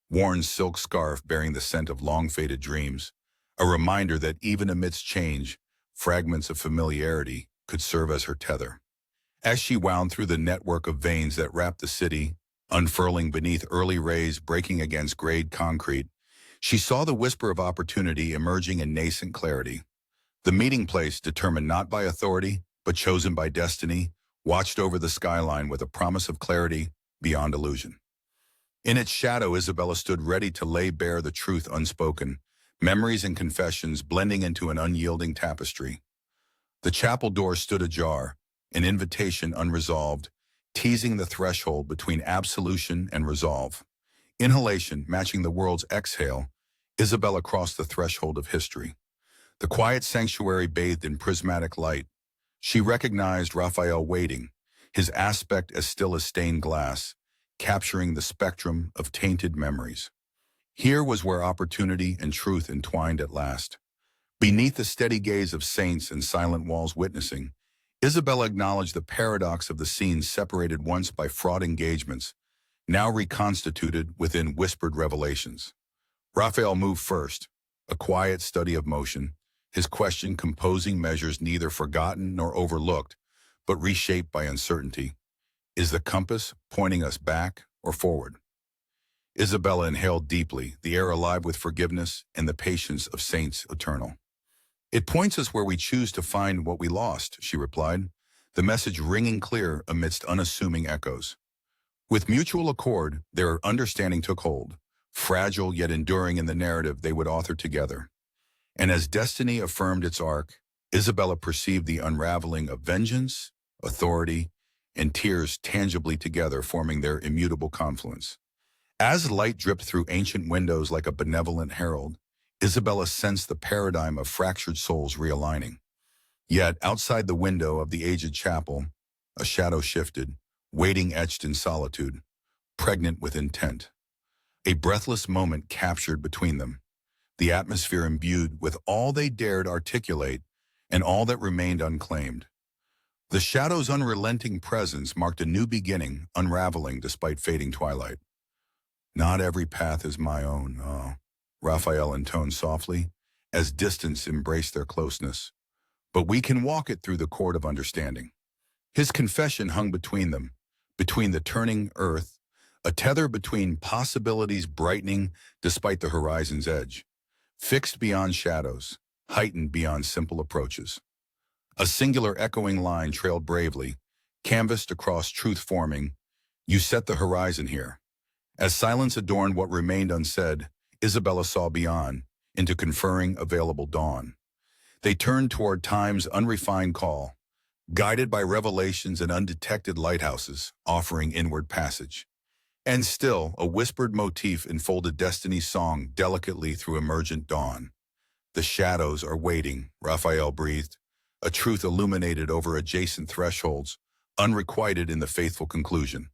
worn silk scarf bearing the scent of long-faded dreams, a reminder that even amidst change, fragments of familiarity could serve as her tether. As she wound through the network of veins that wrapped the city, unfurling beneath early rays breaking against grayed concrete, she saw the whisper of opportunity emerging in nascent clarity. The meeting place, determined not by authority, but chosen by destiny, watched over the skyline with a promise of clarity beyond illusion. In its shadow, Isabella stood ready to lay bare the truth unspoken, memories and confessions blending into an unyielding tapestry. The chapel door stood ajar, an invitation unresolved, teasing the threshold between absolution and resolve. Inhalation matching the world's exhale, Isabella crossed the threshold of history. The quiet sanctuary bathed in prismatic light. She recognized Raphael waiting, his aspect as still as stained glass, capturing the spectrum of tainted memories. Here was where opportunity and truth entwined at last. Beneath the steady gaze of saints and silent walls witnessing, Isabella acknowledged the paradox of the scenes separated once by fraught engagements, now reconstituted within whispered revelations. Raphael moved first, a quiet study of motion, his question composing measures neither forgotten nor overlooked, but reshaped by uncertainty. Is the compass pointing us back or forward? Isabella inhaled deeply, the air alive with forgiveness and the patience of saints eternal. It points us where we choose to find what we lost, she replied, the message ringing clear amidst unassuming echoes. With mutual accord, their understanding took hold, fragile yet enduring in the narrative they would author together. And as destiny affirmed its arc, Isabella perceived the unraveling of vengeance, authority, and tears tangibly together forming their immutable confluence. As light dripped through ancient windows like a benevolent herald, Isabella sensed the paradigm of fractured souls realigning. Yet, outside the window of the aged chapel, a shadow shifted, waiting etched in solitude, pregnant with intent. A breathless moment captured between them. the atmosphere imbued with all they dared articulate and all that remained unclaimed. The shadow's unrelenting presence marked a new beginning, unraveling despite fading twilight. Not every path is my own, Raphael intoned softly, as distance embraced their closeness. But we can walk it through the court of understanding. His confession hung between them, between the turning earth, a tether between possibilities brightening despite the horizon's edge, fixed beyond shadows, heightened beyond simple approaches. A singular echoing line trailed bravely, canvassed across truth forming, "You set the horizon here." As silence adorned what remained unsaid, Isabella saw beyond, into conferring available dawn. They turned toward time's unrefined call, guided by revelations and undetected lighthouses, offering inward passage. And still, a whispered motif enfolded destiny's song delicately through emergent dawn. "The shadows are waiting," Raphael breathed, a truth illuminated over adjacent thresholds, unrequited in the faithful conclusion.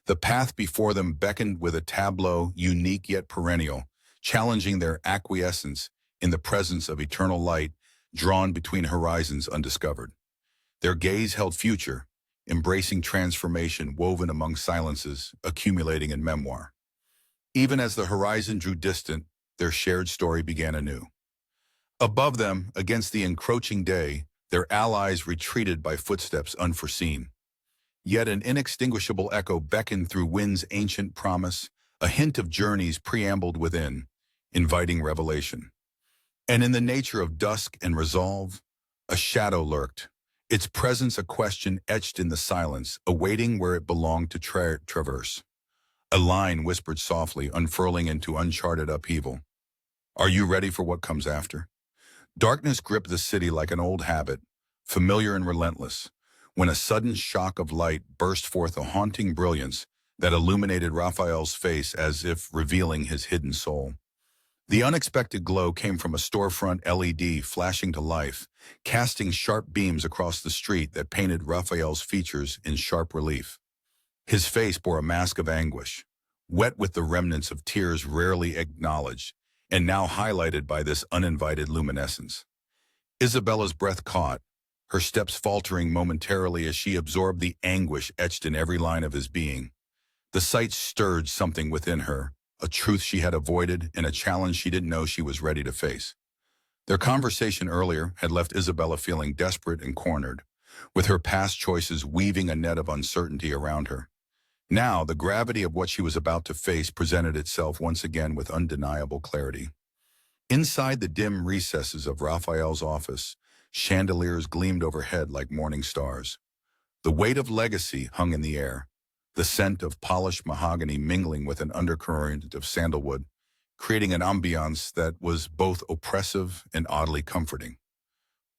The path before them beckoned with a tableau unique yet perennial, challenging their acquiescence in the presence of eternal light drawn between horizons undiscovered. Their gaze held future, embracing transformation woven among silences, accumulating in memoir. Even as the horizon drew distant, their shared story began anew. Above them, against the encroaching day, their allies retreated by footsteps unforeseen. Yet an inextinguishable echo beckoned through wind's ancient promise, a hint of journeys preambled within, inviting revelation. And in the nature of dusk and resolve, a shadow lurked, its presence a question etched in the silence, awaiting where it belonged to traverse. A line whispered softly, unfurling into uncharted upheaval. "Are you ready for what comes after?" Darkness gripped the city like an old habit, familiar and relentless, when a sudden shock of light burst forth a haunting brilliance that illuminated Raphael's face as if revealing his hidden soul. The unexpected glow came from a storefront LED flashing to life, casting sharp beams across the street that painted Raphael's features in sharp relief. His face bore a mask of anguish, wet with the remnants of tears rarely acknowledged, and now highlighted by this uninvited luminescence. Isabella's breath caught, her steps faltering momentarily as she absorbed the anguish etched in every line of his being. The sight stirred something within her, a truth she had avoided and a challenge she didn't know she was ready to face. Their conversation earlier had left Isabella feeling desperate and cornered, with her past choices weaving a net of uncertainty around her. Now, the gravity of what she was about to face presented itself once again with undeniable clarity. Inside the dim recesses of Raphael's office, chandeliers gleamed overhead like morning stars. The weight of legacy hung in the air, the scent of polished mahogany mingling with an undercurrent of sandalwood, creating an ambiance that was both oppressive and oddly comforting.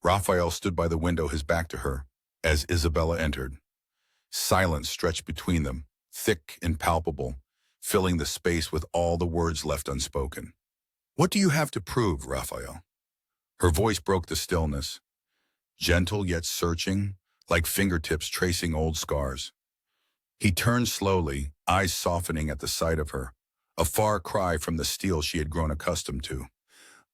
Raphael stood by the window, his back to her, as Isabella entered. Silence stretched between them, thick and palpable, filling the space with all the words left unspoken. "What do you have to prove, Raphael?" Her voice broke the stillness, gentle yet searching, like fingertips tracing old scars. He turned slowly, eyes softening at the sight of her, a far cry from the steel she had grown accustomed to.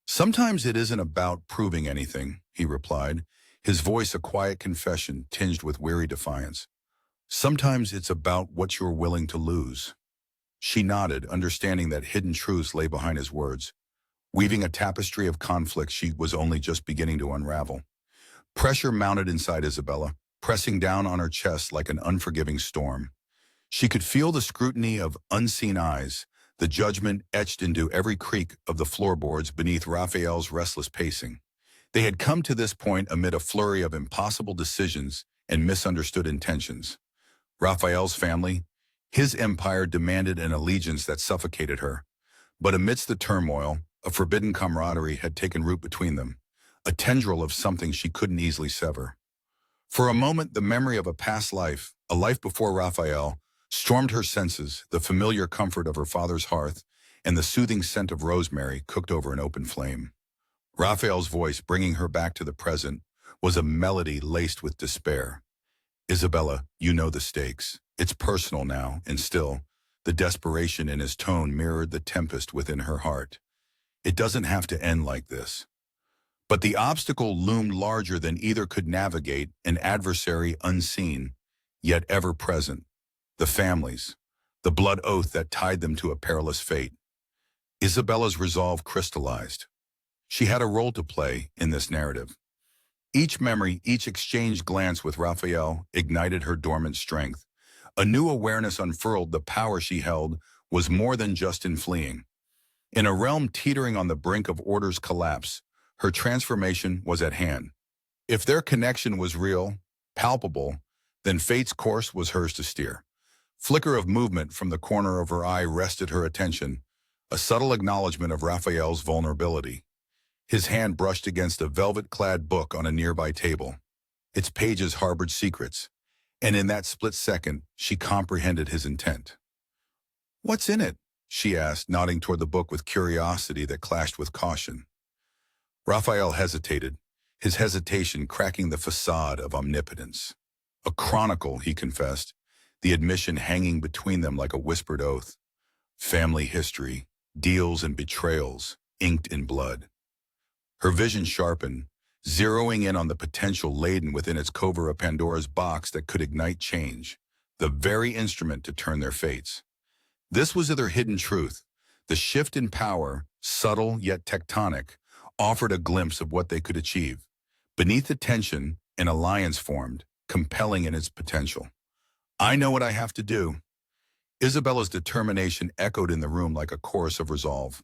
"Sometimes it isn't about proving anything," he replied, his voice a quiet confession tinged with weary defiance. "Sometimes it's about what you're willing to lose." She nodded, understanding that hidden truths lay behind his words, weaving a tapestry of conflict she was only just beginning to unravel. Pressure mounted inside Isabella, pressing down on her chest like an unforgiving storm. She could feel the scrutiny of unseen eyes, the judgment etched into every creak of the floorboards beneath Raphael's restless pacing. They had come to this point amid a flurry of impossible decisions and misunderstood intentions. Raphael's family, his empire demanded an allegiance that suffocated her. But amidst the turmoil, a forbidden camaraderie had taken root between them, a tendril of something she couldn't easily sever. For a moment, the memory of a past life, a life before Raphael, stormed her senses, the familiar comfort of her father's hearth, and the soothing scent of rosemary cooked over an open flame. Raphael's voice, bringing her back to the present, was a melody laced with despair. "Isabella, you know the stakes. It's personal now, and still, the desperation in his tone mirrored the tempest within her heart. It doesn't have to end like this. But the obstacle loomed larger than either could navigate, an adversary unseen, yet ever present. The families, the blood oath that tied them to a perilous fate. Isabella's resolve crystallized. She had a role to play in this narrative. Each memory, each exchanged glance with Raphael ignited her dormant strength. A new awareness unfurled the power she held was more than just in fleeing. In a realm teetering on the brink of order's collapse, her transformation was at hand. If their connection was real, palpable, then fate's course was hers to steer. Flicker of movement from the corner of her eye rested her attention, a subtle acknowledgement of Raphael's vulnerability. His hand brushed against a velvet-clad book on a nearby table. Its pages harbored secrets, and in that split second, she comprehended his intent. "What's in it?" she asked, nodding toward the book with curiosity that clashed with caution. Raphael hesitated, his hesitation cracking the facade of omnipotence. A chronicle, he confessed, the admission hanging between them like a whispered oath. Family history, deals and betrayals, inked in blood. Her vision sharpened, zeroing in on the potential laden within its cover of Pandora's box that could ignite change, the very instrument to turn their fates. This was their hidden truth. The shift in power, subtle yet tectonic, offered a glimpse of what they could achieve. Beneath the tension, an alliance formed, compelling in its potential. "I know what I have to do." Isabella's determination echoed in the room like a chorus of resolve.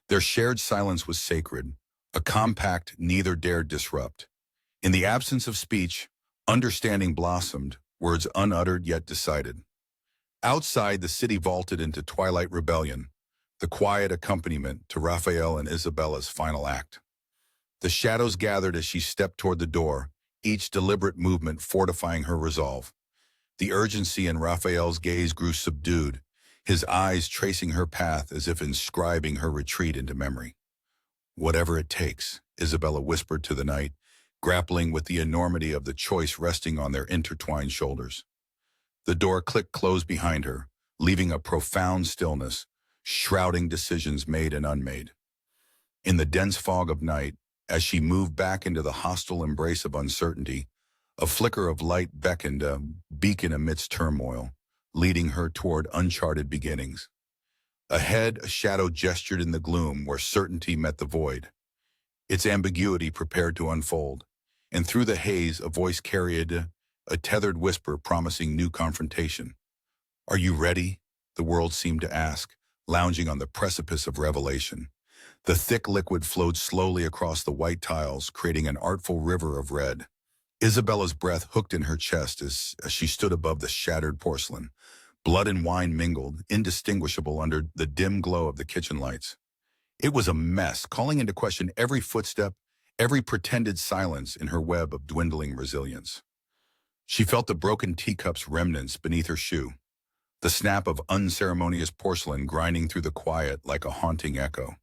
Their shared silence was sacred, a compact neither dared disrupt. In the absence of speech, understanding blossomed, words unuttered yet decided. Outside, the city vaulted into twilight rebellion, the quiet accompaniment to Raphael and Isabella's final act. The shadows gathered as she stepped toward the door, each deliberate movement fortifying her resolve. The urgency in Raphael's gaze grew subdued, his eyes tracing her path as if inscribing her retreat into memory. "Whatever it takes," Isabella whispered to the night, grappling with the enormity of the choice resting on their intertwined shoulders. The door clicked closed behind her, leaving a profound stillness, shrouding decisions made and unmade. In the dense fog of night, as she moved back into the hostile embrace of uncertainty, a flicker of light beckoned, a beacon amidst turmoil, leading her toward uncharted beginnings. Ahead, a shadow gestured in the gloom where certainty met the void. Its ambiguity prepared to unfold, and through the haze a voice carried a tethered whisper promising new confrontation. "Are you ready?" the world seemed to ask, lounging on the precipice of revelation. The thick liquid flowed slowly across the white tiles, creating an artful river of red. Isabella's breath hooked in her chest as she stood above the shattered porcelain. Blood and wine mingled, indistinguishable under the dim glow of the kitchen lights. It was a mess, calling into question every footstep, every pretended silence in her web of dwindling resilience. She felt the broken teacup's remnants beneath her shoe, the snap of unceremonious porcelain grinding through the quiet like a haunting echo.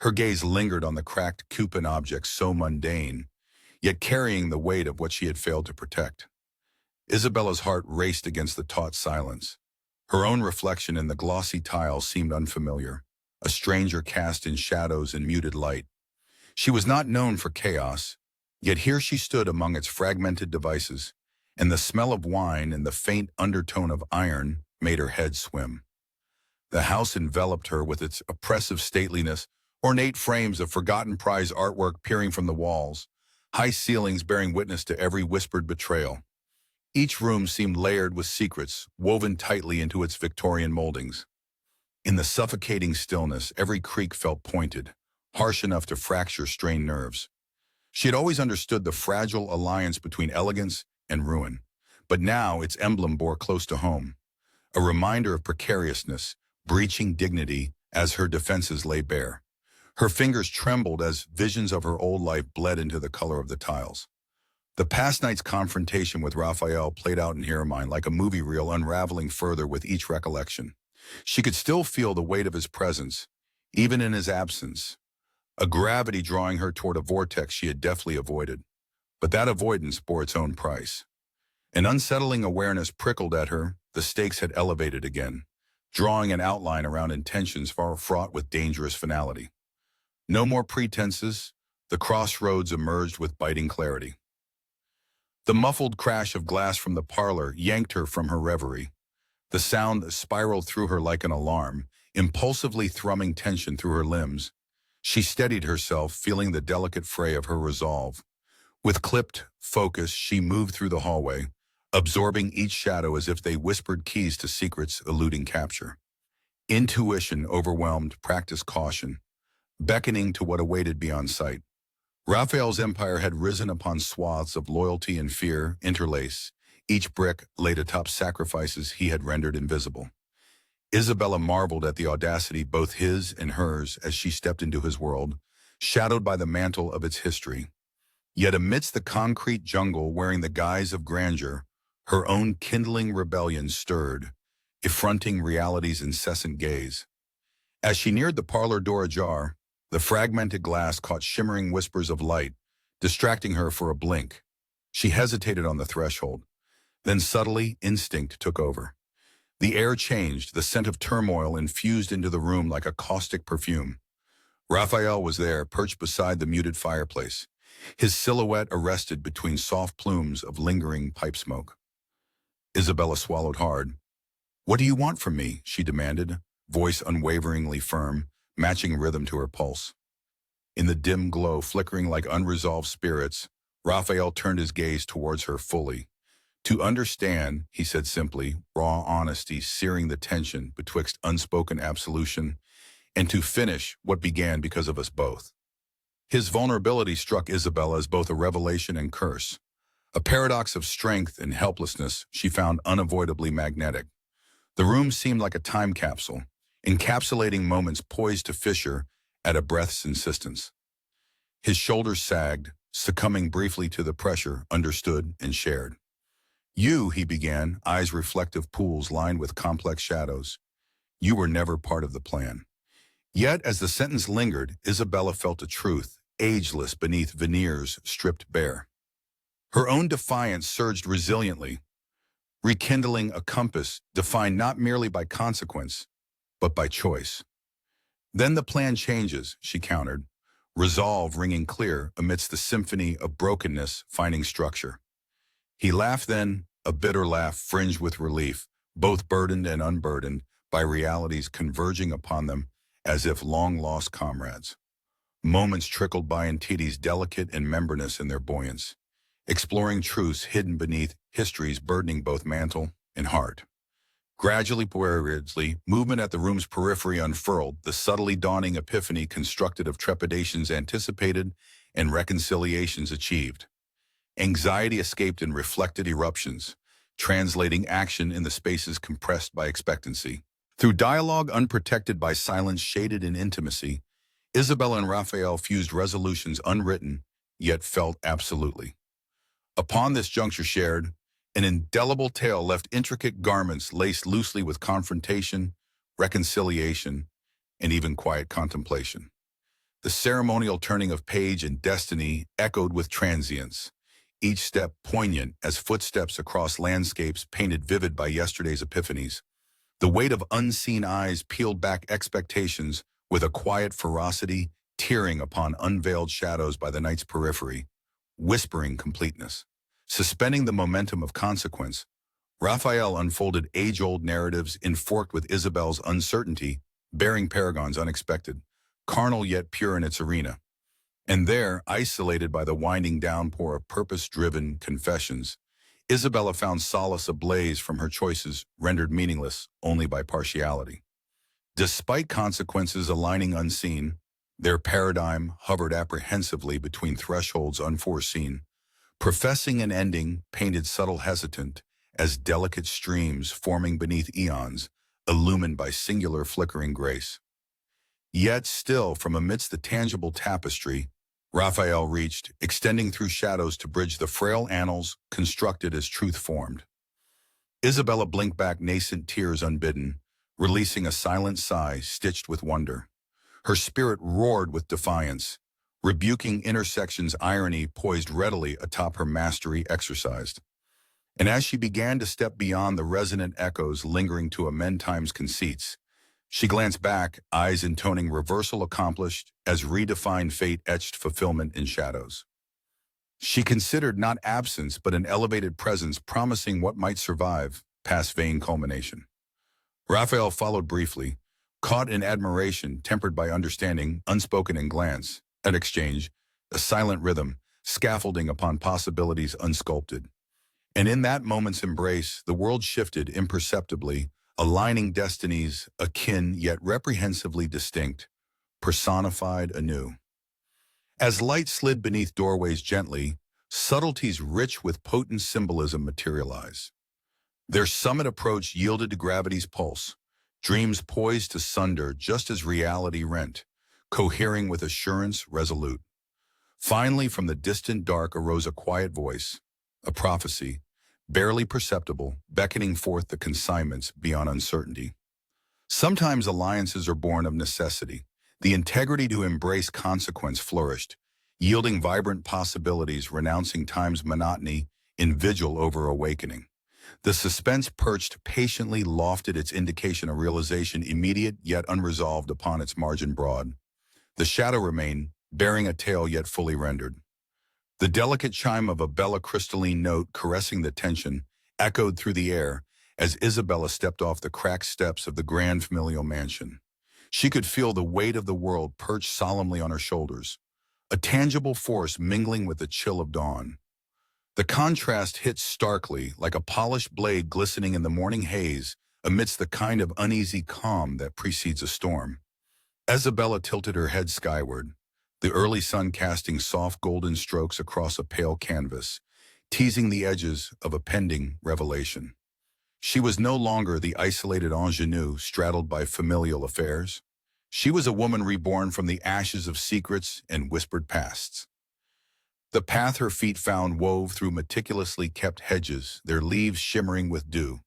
Her gaze lingered on the cracked coupon objects so mundane, yet carrying the weight of what she had failed to protect. Isabella's heart raced against the taut silence. Her own reflection in the glossy tiles seemed unfamiliar, a stranger cast in shadows and muted light. She was not known for chaos, yet here she stood among its fragmented devices, and the smell of wine and the faint undertone of iron made her head swim. The house enveloped her with its oppressive stateliness, ornate frames of forgotten prize artwork peering from the walls, high ceilings bearing witness to every whispered betrayal. Each room seemed layered with secrets, woven tightly into its Victorian moldings. In the suffocating stillness, every creak felt pointed, harsh enough to fracture strained nerves. She had always understood the fragile alliance between elegance and ruin, but now its emblem bore close to home, a reminder of precariousness, breaching dignity as her defenses lay bare. Her fingers trembled as visions of her old life bled into the color of the tiles. The past night's confrontation with Raphael played out in her mind like a movie reel unraveling further with each recollection. She could still feel the weight of his presence, even in his absence, a gravity drawing her toward a vortex she had deftly avoided. But that avoidance bore its own price. An unsettling awareness prickled at her, the stakes had elevated again, drawing an outline around intentions far fraught with dangerous finality. No more pretenses. The crossroads emerged with biting clarity. The muffled crash of glass from the parlor yanked her from her reverie. The sound spiraled through her like an alarm, impulsively thrumming tension through her limbs. She steadied herself, feeling the delicate fray of her resolve. With clipped focus, she moved through the hallway, absorbing each shadow as if they whispered keys to secrets eluding capture. Intuition overwhelmed practiced caution, beckoning to what awaited beyond sight. Raphael's empire had risen upon swaths of loyalty and fear interlace, each brick laid atop sacrifices he had rendered invisible. Isabella marveled at the audacity, both his and hers, as she stepped into his world, shadowed by the mantle of its history. Yet amidst the concrete jungle wearing the guise of grandeur, her own kindling rebellion stirred, affronting reality's incessant gaze. As she neared the parlor door ajar, the fragmented glass caught shimmering whispers of light, distracting her for a blink. She hesitated on the threshold. Then subtly, instinct took over. The air changed, the scent of turmoil infused into the room like a caustic perfume. Raphael was there, perched beside the muted fireplace, his silhouette arrested between soft plumes of lingering pipe smoke. Isabella swallowed hard. "What do you want from me?" she demanded, voice unwaveringly firm, matching rhythm to her pulse. In the dim glow flickering like unresolved spirits, Raphael turned his gaze towards her fully. "To understand," he said simply, raw honesty searing the tension betwixt unspoken absolution, "and to finish what began because of us both." His vulnerability struck Isabella as both a revelation and curse, a paradox of strength and helplessness she found unavoidably magnetic. The room seemed like a time capsule, encapsulating moments poised to fissure at a breath's insistence. His shoulders sagged, succumbing briefly to the pressure understood and shared. "You," he began, eyes reflective pools lined with complex shadows. "You were never part of the plan." Yet, as the sentence lingered, Isabella felt a truth, ageless beneath veneers stripped bare. Her own defiance surged resiliently, rekindling a compass defined not merely by consequence, but by choice. "Then the plan changes," she countered, resolve ringing clear amidst the symphony of brokenness finding structure. He laughed then, a bitter laugh fringed with relief, both burdened and unburdened by realities converging upon them as if long-lost comrades. Moments trickled by in tedies delicate and membranous in their buoyance, exploring truths hidden beneath histories burdening both mantle and heart. Gradually, periodically, movement at the room's periphery unfurled, the subtly dawning epiphany constructed of trepidations anticipated and reconciliations achieved. Anxiety escaped in reflected eruptions, translating action in the spaces compressed by expectancy. Through dialogue unprotected by silence shaded in intimacy, Isabella and Raphael fused resolutions unwritten, yet felt absolutely. Upon this juncture shared, an indelible tale left intricate garments laced loosely with confrontation, reconciliation, and even quiet contemplation. The ceremonial turning of page and destiny echoed with transience, each step poignant as footsteps across landscapes painted vivid by yesterday's epiphanies. The weight of unseen eyes peeled back expectations with a quiet ferocity tearing upon unveiled shadows by the night's periphery, whispering completeness. Suspending the momentum of consequence, Raphael unfolded age-old narratives enforced with Isabel's uncertainty, bearing Paragon's unexpected, carnal yet pure in its arena. And there, isolated by the winding downpour of purpose-driven confessions, Isabella found solace ablaze from her choices rendered meaningless only by partiality. Despite consequences aligning unseen, their paradigm hovered apprehensively between thresholds unforeseen, professing an ending painted subtle hesitant as delicate streams forming beneath eons, illumined by singular flickering grace. Yet still, from amidst the tangible tapestry, Raphael reached, extending through shadows to bridge the frail annals constructed as truth formed. Isabella blinked back nascent tears unbidden, releasing a silent sigh stitched with wonder. Her spirit roared with defiance, rebuking intersection's irony poised readily atop her mastery exercised. And as she began to step beyond the resonant echoes lingering to amend time's conceits, She glanced back, eyes intoning reversal accomplished as redefined fate etched fulfillment in shadows. She considered not absence but an elevated presence promising what might survive past vain culmination. Raphael followed briefly, caught in admiration tempered by understanding, unspoken in glance, an exchange, a silent rhythm, scaffolding upon possibilities unsculpted. And in that moment's embrace, the world shifted imperceptibly, aligning destinies akin yet reprehensively distinct, personified anew. As light slid beneath doorways gently, subtleties rich with potent symbolism materialize. Their summit approach yielded to gravity's pulse, dreams poised to sunder just as reality rent, cohering with assurance resolute. Finally, from the distant dark arose a quiet voice, a prophecy, barely perceptible, beckoning forth the consignments beyond uncertainty. Sometimes alliances are born of necessity. The integrity to embrace consequence flourished, yielding vibrant possibilities, renouncing time's monotony in vigil over awakening. The suspense perched patiently lofted its indication of realization immediate yet unresolved upon its margin broad. The shadow remained, bearing a tale yet fully rendered. The delicate chime of a bella crystalline note caressing the tension echoed through the air as Isabella stepped off the cracked steps of the grand familial mansion. She could feel the weight of the world perched solemnly on her shoulders, a tangible force mingling with the chill of dawn. The contrast hit starkly, like a polished blade glistening in the morning haze amidst the kind of uneasy calm that precedes a storm. Isabella tilted her head skyward, the early sun casting soft golden strokes across a pale canvas, teasing the edges of a pending revelation. She was no longer the isolated ingenue straddled by familial affairs. She was a woman reborn from the ashes of secrets and whispered pasts. The path her feet found wove through meticulously kept hedges, their leaves shimmering with dew.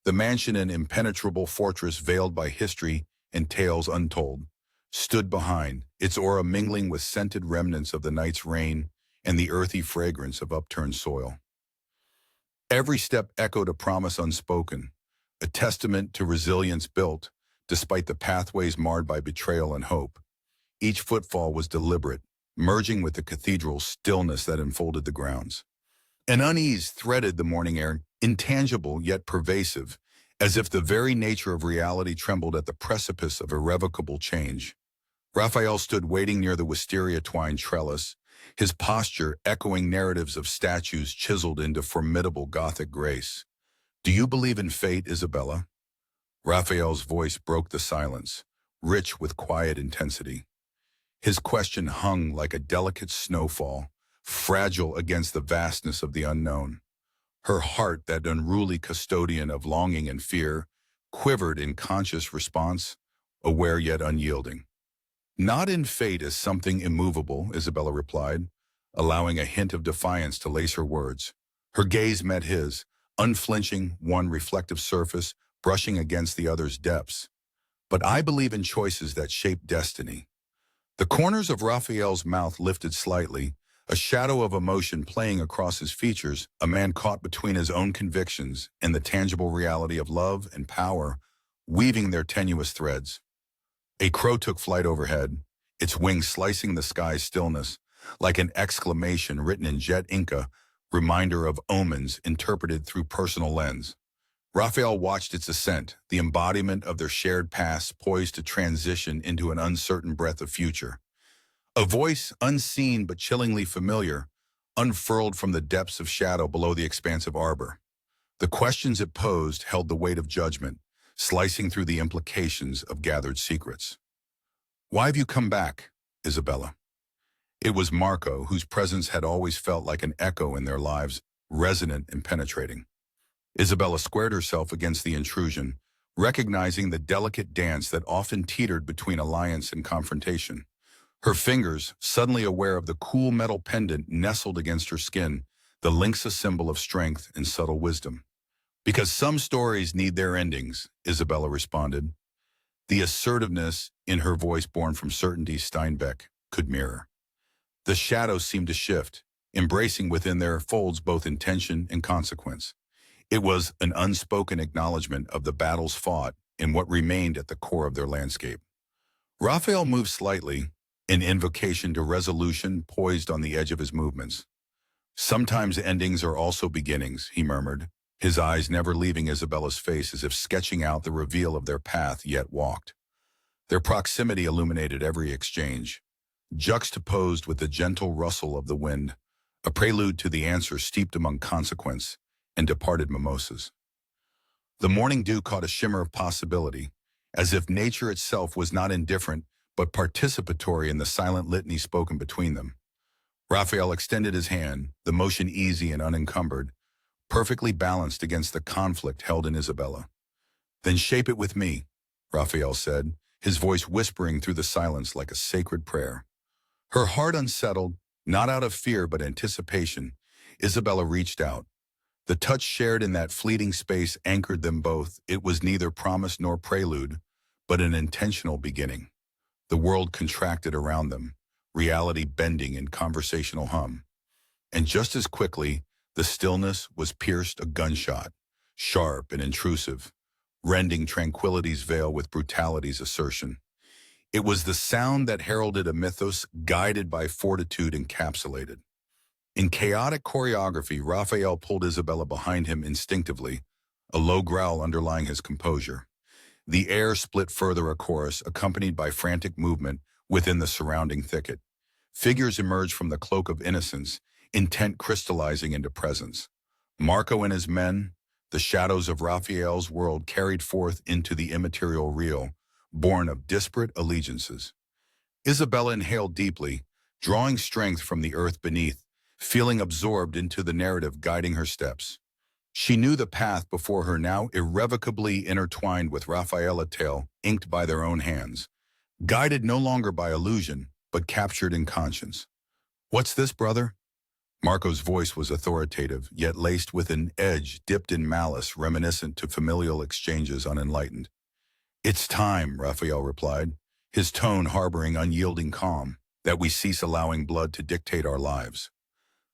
The mansion, an impenetrable fortress veiled by history and tales untold, stood behind, its aura mingling with scented remnants of the night's rain and the earthy fragrance of upturned soil. Every step echoed a promise unspoken, a testament to resilience built, despite the pathways marred by betrayal and hope. Each footfall was deliberate, merging with the cathedral's stillness that enfolded the grounds. An unease threaded the morning air, intangible yet pervasive, as if the very nature of reality trembled at the precipice of irrevocable change. Raphael stood waiting near the wisteria-twined trellis, his posture echoing narratives of statues chiseled into formidable Gothic grace. "Do you believe in fate, Isabella?" Raphael's voice broke the silence, rich with quiet intensity. His question hung like a delicate snowfall, fragile against the vastness of the unknown. Her heart, that unruly custodian of longing and fear, quivered in conscious response, aware yet unyielding. "Not in fate as something immovable," Isabella replied, allowing a hint of defiance to lace her words. Her gaze met his, unflinching, one reflective surface brushing against the other's depths. "But I believe in choices that shape destiny." The corners of Raphael's mouth lifted slightly, a shadow of emotion playing across his features, a man caught between his own convictions and the tangible reality of love and power, weaving their tenuous threads. A crow took flight overhead, its wings slicing the sky's stillness, like an exclamation written in jet Inca, reminder of omens interpreted through personal lens. Raphael watched its ascent, the embodiment of their shared past poised to transition into an uncertain breath of future. A voice, unseen but chillingly familiar, unfurled from the depths of shadow below the expansive arbor. The questions it posed held the weight of judgment, slicing through the implications of gathered secrets. "Why have you come back, Isabella?" It was Marco, whose presence had always felt like an echo in their lives, resonant and penetrating. Isabella squared herself against the intrusion, recognizing the delicate dance that often teetered between alliance and confrontation. Her fingers, suddenly aware of the cool metal pendant nestled against her skin, the link's a symbol of strength and subtle wisdom. "Because some stories need their endings," Isabella responded. The assertiveness in her voice born from certainty Steinbeck could mirror. The shadows seemed to shift, embracing within their folds both intention and consequence. It was an unspoken acknowledgement of the battles fought in what remained at the core of their landscape. Raphael moved slightly, an invocation to resolution poised on the edge of his movements. Sometimes endings are also beginnings, he murmured, his eyes never leaving Isabella's face as if sketching out the reveal of their path yet walked. Their proximity illuminated every exchange, juxtaposed with the gentle rustle of the wind, a prelude to the answer steeped among consequence and departed mimosas. The morning dew caught a shimmer of possibility, as if nature itself was not indifferent but participatory in the silent litany spoken between them. Raphael extended his hand, the motion easy and unencumbered, perfectly balanced against the conflict held in Isabella. "Then shape it with me," Raphael said, his voice whispering through the silence like a sacred prayer. Her heart unsettled, not out of fear but anticipation, Isabella reached out. The touch shared in that fleeting space anchored them both. It was neither promise nor prelude, but an intentional beginning. The world contracted around them, reality bending in conversational hum. And just as quickly, the stillness was pierced a gunshot, sharp and intrusive, rending tranquility's veil with brutality's assertion. It was the sound that heralded a mythos guided by fortitude encapsulated. In chaotic choreography, Raphael pulled Isabella behind him instinctively, a low growl underlying his composure. The air split further a chorus, accompanied by frantic movement within the surrounding thicket. Figures emerged from the cloak of innocence, intent crystallizing into presence. Marco and his men, the shadows of Raphael's world carried forth into the immaterial real, born of disparate allegiances. Isabella inhaled deeply, drawing strength from the earth beneath, feeling absorbed into the narrative guiding her steps. She knew the path before her now irrevocably intertwined with Raphael, a tale inked by their own hands, guided no longer by illusion, but captured in conscience. "What's this, brother?" Marco's voice was authoritative, yet laced with an edge dipped in malice reminiscent to familial exchanges unenlightened. "It's time," Raphael replied, his tone harboring unyielding calm, "that we cease allowing blood to dictate our lives."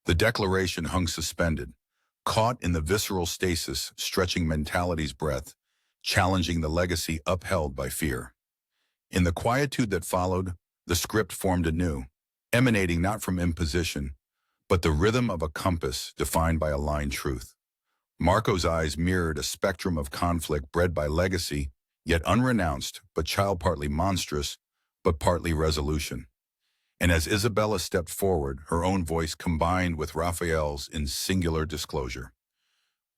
The declaration hung suspended, caught in the visceral stasis stretching mentality's breath, challenging the legacy upheld by fear. In the quietude that followed, the script formed anew, emanating not from imposition, but the rhythm of a compass defined by a line truth. Marco's eyes mirrored a spectrum of conflict bred by legacy, yet unrenounced, but child partly monstrous, but partly resolution. And as Isabella stepped forward, her own voice combined with Raphael's in singular disclosure.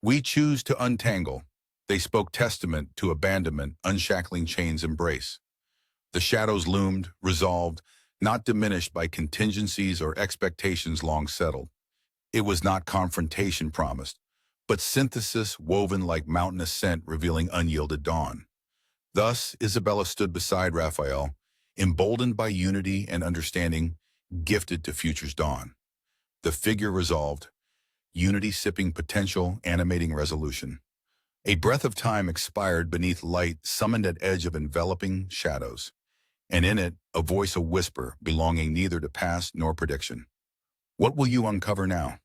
"We choose to untangle." They spoke testament to abandonment, unshackling chains embrace. The shadows loomed, resolved, not diminished by contingencies or expectations long settled. It was not confrontation promised, but synthesis woven like mountain ascent revealing unyielded dawn. Thus, Isabella stood beside Raphael, emboldened by unity and understanding, gifted to future's dawn. The figure resolved, unity sipping potential, animating resolution. A breath of time expired beneath light summoned at edge of enveloping shadows, and in it a voice, a whisper, belonging neither to past nor prediction. "What will you uncover now?"